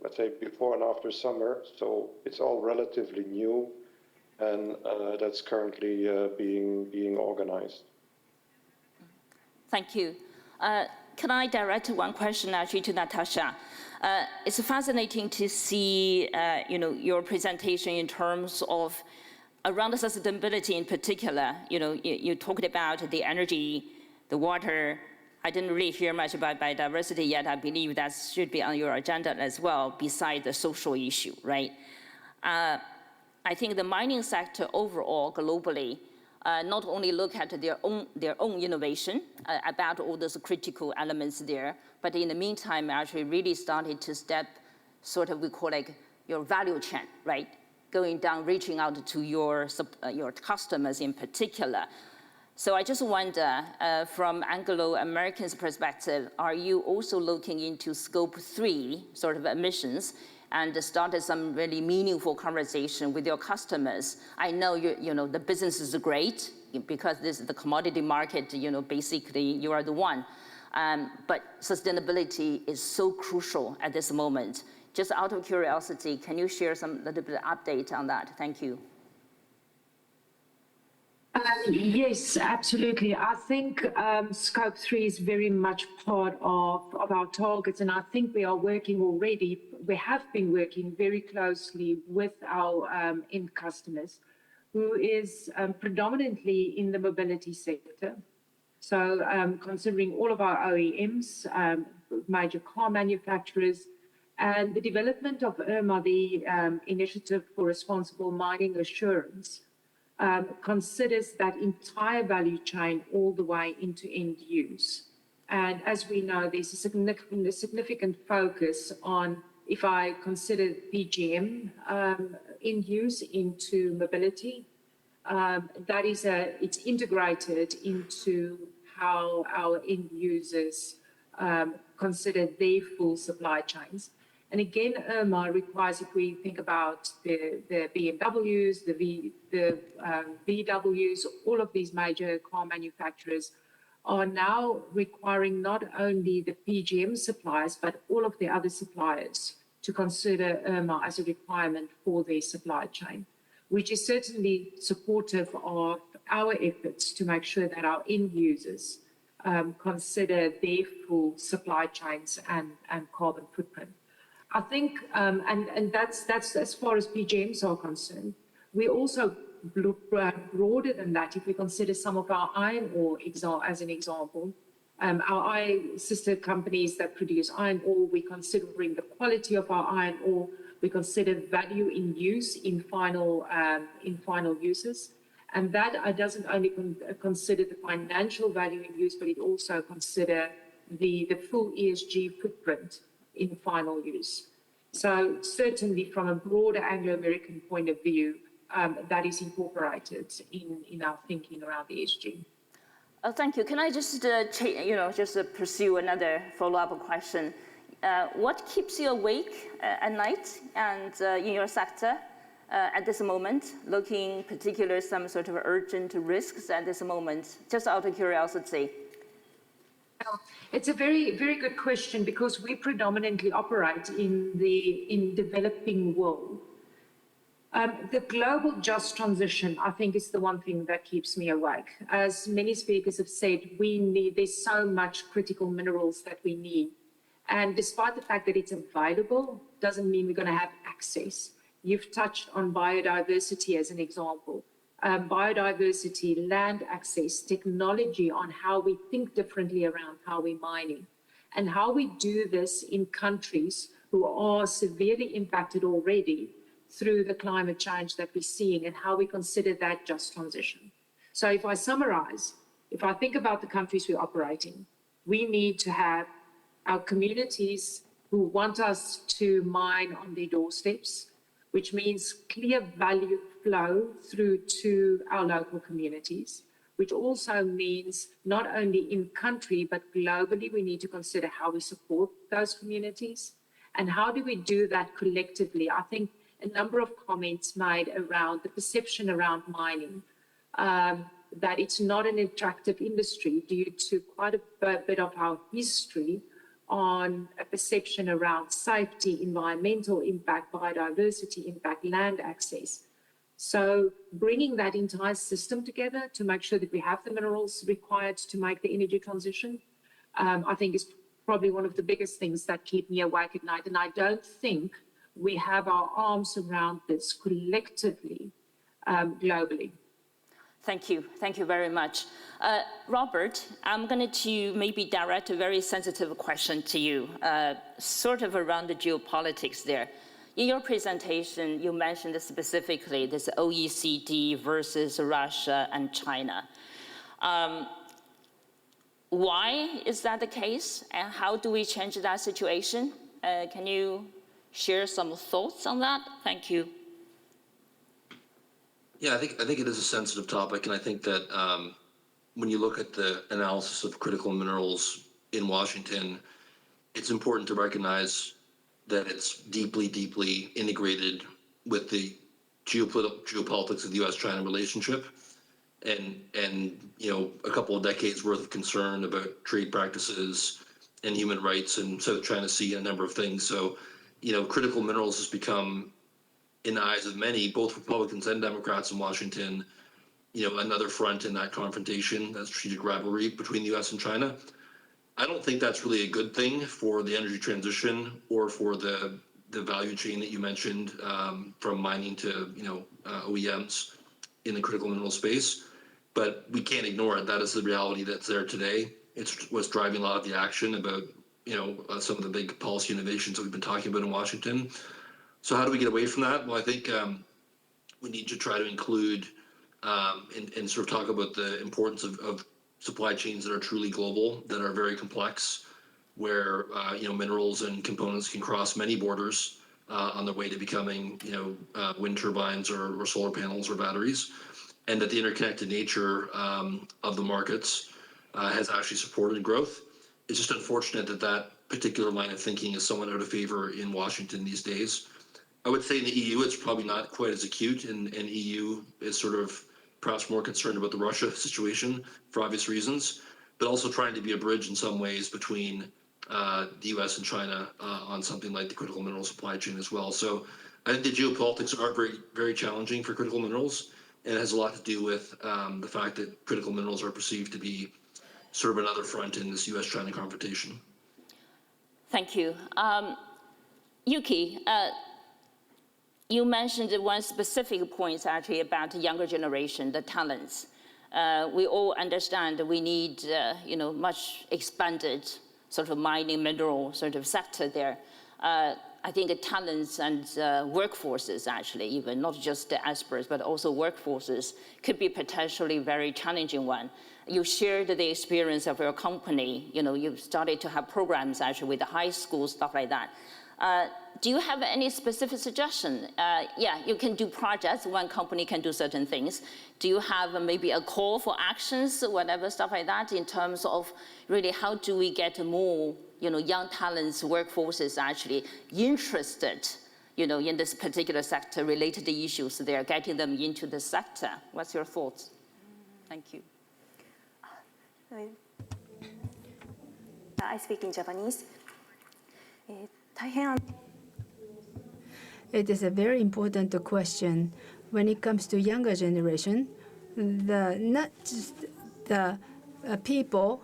let's say, before and after summer. So it's all relatively new, and that's currently being organized. Thank you. Can I direct one question actually to Natasha? It's fascinating to see, your presentation in terms of around the sustainability in particular. You talked about the energy, the water. I didn't really hear much about biodiversity yet. I believe that should be on your agenda as well, beside the social issue, right? I think the mining sector overall, globally, not only look at their own innovation about all those critical elements there, but in the meantime, actually really started to step sort of, we call like your value chain, right? Going down, reaching out to your customers in particular. So I just wonder, from Anglo-Americans' perspective, are you also looking into scope 3 sort of emissions and started some really meaningful conversation with your customers? I know the business is great because this is the commodity market, basically you are the one. But sustainability is so crucial at this moment. Just out of curiosity, can you share some little bit of update on that? Thank you. Yes, absolutely. I think scope 3 is very much part of our targets, and I think we are working already. We have been working very closely with our end customers, who is predominantly in the mobility sector. So considering all of our OEMs, major car manufacturers, and the development of IRMA, the Initiative for Responsible Mining Assurance, considers that entire value chain all the way into end use. And as we know, there's a significant focus on, if I consider PGM end use into mobility, that is it's integrated into how our end users consider their full supply chains. And again, IRMA requires, if we think about the BMWs, the VWs, all of these major car manufacturers are now requiring not only the PGM suppliers, but all of the other suppliers to consider IRMA as a requirement for their supply chain, which is certainly supportive of our efforts to make sure that our end users consider their full supply chains and carbon footprint. I think, and that's as far as PGMs are concerned. We also look broader than that. If we consider some of our iron ore as an example, our sister companies that produce iron ore, we're considering the quality of our iron ore. We consider value in use in final uses, and that doesn't only consider the financial value in use, but it also consider the full ESG footprint in final use. So certainly from a broader Anglo-American point of view, that is incorporated in our thinking around the ESG. Thank you. Can I just, pursue another follow-up question? What keeps you awake at night and in your sector? at this moment, looking particular some sort of urgent risks at this moment, just out of curiosity? It's a very, very good question because we predominantly operate in developing world. The global just transition, I think, is the one thing that keeps me awake. As many speakers have said, there's so much critical minerals that we need. And despite the fact that it's available, doesn't mean we're going to have access. You've touched on biodiversity as an example. Biodiversity, land access, technology on how we think differently around how we're mining, and how we do this in countries who are severely impacted already through the climate change that we're seeing, and how we consider that just transition. So if I summarize, if I think about the countries we operate in, we need to have our communities who want us to mine on their doorsteps, which means clear value flow through to our local communities, which also means not only in country, but globally, we need to consider how we support those communities. And how do we do that collectively? I think a number of comments made around the perception around mining, that it's not an attractive industry due to quite a bit of our history on a perception around safety, environmental impact, biodiversity impact, land access. So bringing that entire system together to make sure that we have the minerals required to make the energy transition, I think is probably one of the biggest things that keep me awake at night. And I don't think we have our arms around this collectively, globally. Thank you. Thank you very much. Robert, I'm going to maybe direct a very sensitive question to you, sort of around the geopolitics there. In your presentation, you mentioned specifically this OECD versus Russia and China. Why is that the case, and how do we change that situation? Can you share some thoughts on that? Thank you. Yeah, I think it is a sensitive topic, and I think that when you look at the analysis of critical minerals in Washington, it's important to recognize that it's deeply, deeply integrated with the geopolitics of the U.S.-China relationship, and you know, a couple of decades worth of concern about trade practices and human rights in South China Sea and a number of things. So, you know, critical minerals has become, in the eyes of many, both Republicans and Democrats in Washington, you know, another front in that confrontation, that strategic rivalry between the U.S. and China. I don't think that's really a good thing for the energy transition or for the value chain that you mentioned, from mining to, you know, OEMs in the critical mineral space. But we can't ignore it. That is the reality that's there today. It's what's driving a lot of the action about, you know, some of the big policy innovations that we've been talking about in Washington. So how do we get away from that? Well, I think we need to try to include and sort of talk about the importance of supply chains that are truly global, that are very complex, where you know, minerals and components can cross many borders on their way to becoming, you know, wind turbines or solar panels or batteries, and that the interconnected nature of the markets has actually supported growth. It's just unfortunate that that particular line of thinking is somewhat out of favor in Washington these days. I would say in the EU, it's probably not quite as acute, and EU is sort of perhaps more concerned about the Russia situation for obvious reasons, but also trying to be a bridge in some ways between the US and China on something like the critical mineral supply chain as well. So I think the geopolitics are very, very challenging for critical minerals, and it has a lot to do with the fact that critical minerals are perceived to be sort of another front in this US-China confrontation. Thank you. Yuki, you mentioned one specific point actually about the younger generation, the talents. We all understand that we need, you know, much expanded sort of mining mineral sort of sector there. I think the talents and workforces actually, even not just the experts, but also workforces could be potentially very challenging one. You shared the experience of your company. You know, you've started to have programs actually with the high school, stuff like that. Do you have any specific suggestion? Yeah, you can do projects. One company can do certain things. Do you have maybe a call for actions, whatever stuff like that, in terms of really how do we get more, you know, young talents, workforces actually interested, in this particular sector related issues, they are getting them into the sector. What's your thoughts? Thank you. I speak in Japanese. It is a very important question when it comes to younger generation. Not just the people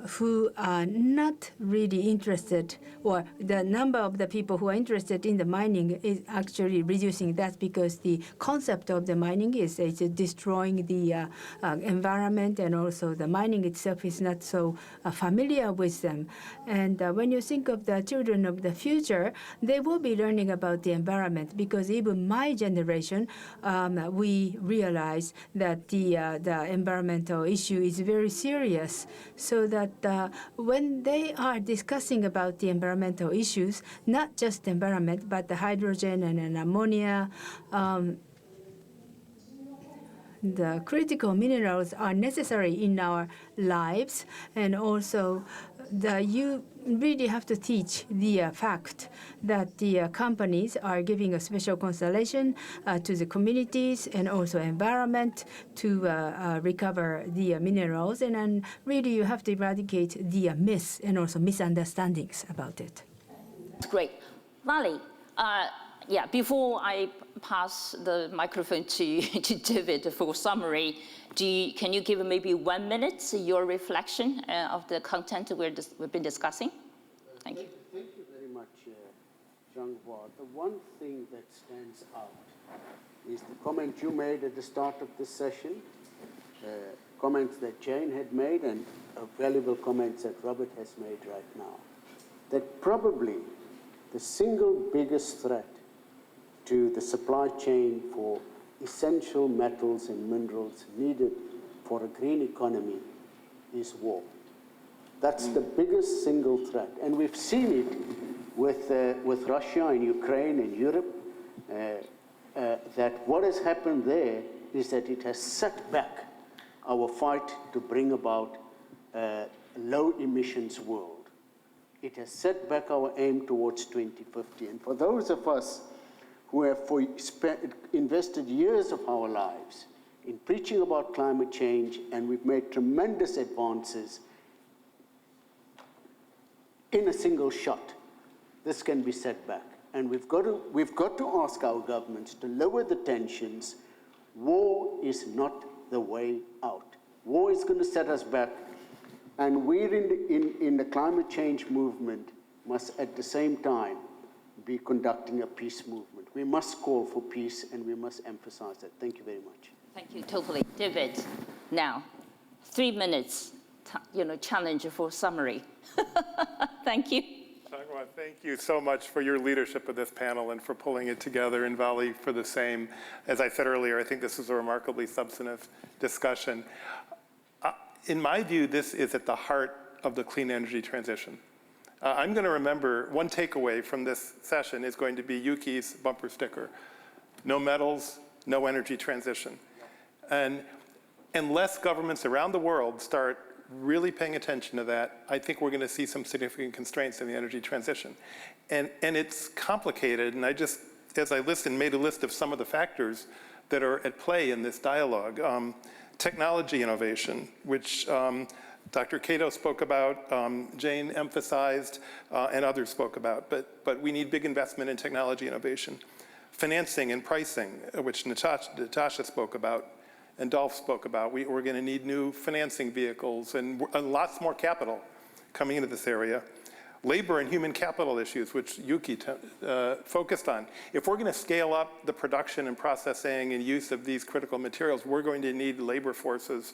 who are not really interested, or the number of the people who are interested in the mining is actually reducing. That's because the concept of the mining is destroying the environment, and also the mining itself is not so familiar with them. And when you think of the children of the future, they will be learning about the environment, because even my generation, we realize that the environmental issue is very serious. So that when they are discussing about the environmental issues, not just environment, but the hydrogen and ammonia, the critical minerals are necessary in our lives, and also you really have to teach the fact that the companies are giving a special consideration to the communities and also environment to recover the minerals, and then really you have to eradicate the myths and also misunderstandings about it. Great. Vali, before I pass the microphone to David for summary, can you give maybe 1 minute your reflection of the content we've been discussing? Thank you. Thank you very much, Zhanghua. The one thing that stands out is the comment you made at the start of this session, comments that Jane had made, and valuable comments that Robert has made right now, that probably the single biggest threat to the supply chain for essential metals and minerals needed for a green economy is war. That's the biggest single threat. And we've seen it with Russia and Ukraine and Europe, that what has happened there is that it has set back our fight to bring about a low emissions world. It has set back our aim towards 2050. And for those of us who have invested years of our lives in preaching about climate change, and we've made tremendous advances, in a single shot, this can be set back. And we've got to ask our governments to lower the tensions. War is not the way out. War is going to set us back. And we're in the climate change movement must at the same time be conducting a peace movement. We must call for peace, and we must emphasize that. Thank you very much. Thank you, totally. David, now, 3 minutes, challenge for summary. Thank you. Thank you so much for your leadership of this panel and for pulling it together, and Vali for the same. As I said earlier, I think this is a remarkably substantive discussion. In my view, this is at the heart of the clean energy transition. I'm going to remember one takeaway from this session is going to be Yuki's bumper sticker. No metals, no energy transition. And unless governments around the world start really paying attention to that, I think we're going to see some significant constraints in the energy transition. And it's complicated, and I just, as I listened, made a list of some of the factors that are at play in this dialogue. Technology innovation, which Dr. Cato spoke about, Jane emphasized, and others spoke about, but we need big investment in technology innovation. Financing and pricing, which Natasha spoke about, and Dolph spoke about. We're going to need new financing vehicles and lots more capital coming into this area. Labor and human capital issues, which Yuki focused on. If we're going to scale up the production and processing and use of these critical materials, we're going to need labor forces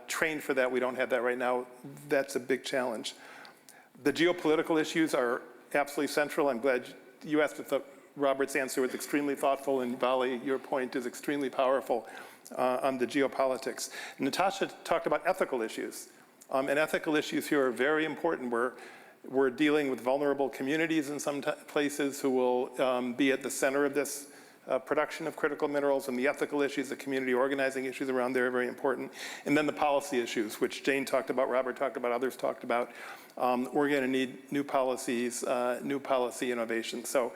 trained for that. We don't have that right now. That's a big challenge. The geopolitical issues are absolutely central. I'm glad you asked if Robert's answer was extremely thoughtful, and Vali, your point is extremely powerful on the geopolitics. Natasha talked about ethical issues, and ethical issues here are very important. We're dealing with vulnerable communities in some places who will be at the center of this production of critical minerals, and the ethical issues, the community organizing issues around there are very important. And then the policy issues, which Jane talked about, Robert talked about, others talked about. We're going to need new policies, new policy innovation. So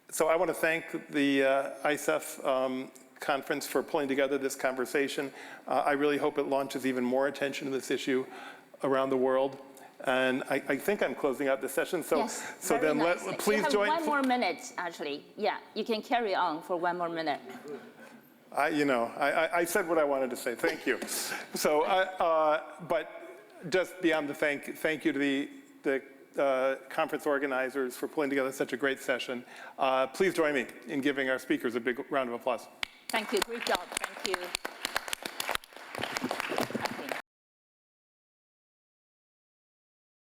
So I want to thank the ICEF conference for pulling together this conversation. I really hope it launches even more attention to this issue around the world. And I think I'm closing out the session. So, yes, so then nice. Please join. You have 1 more minute, actually. Yeah, you can carry on for 1 more minute. I said what I wanted to say. Thank you. So, but just beyond the thank you to the conference organizers for pulling together such a great session. Please join me in giving our speakers a big round of applause. Thank you. Great job. Thank you.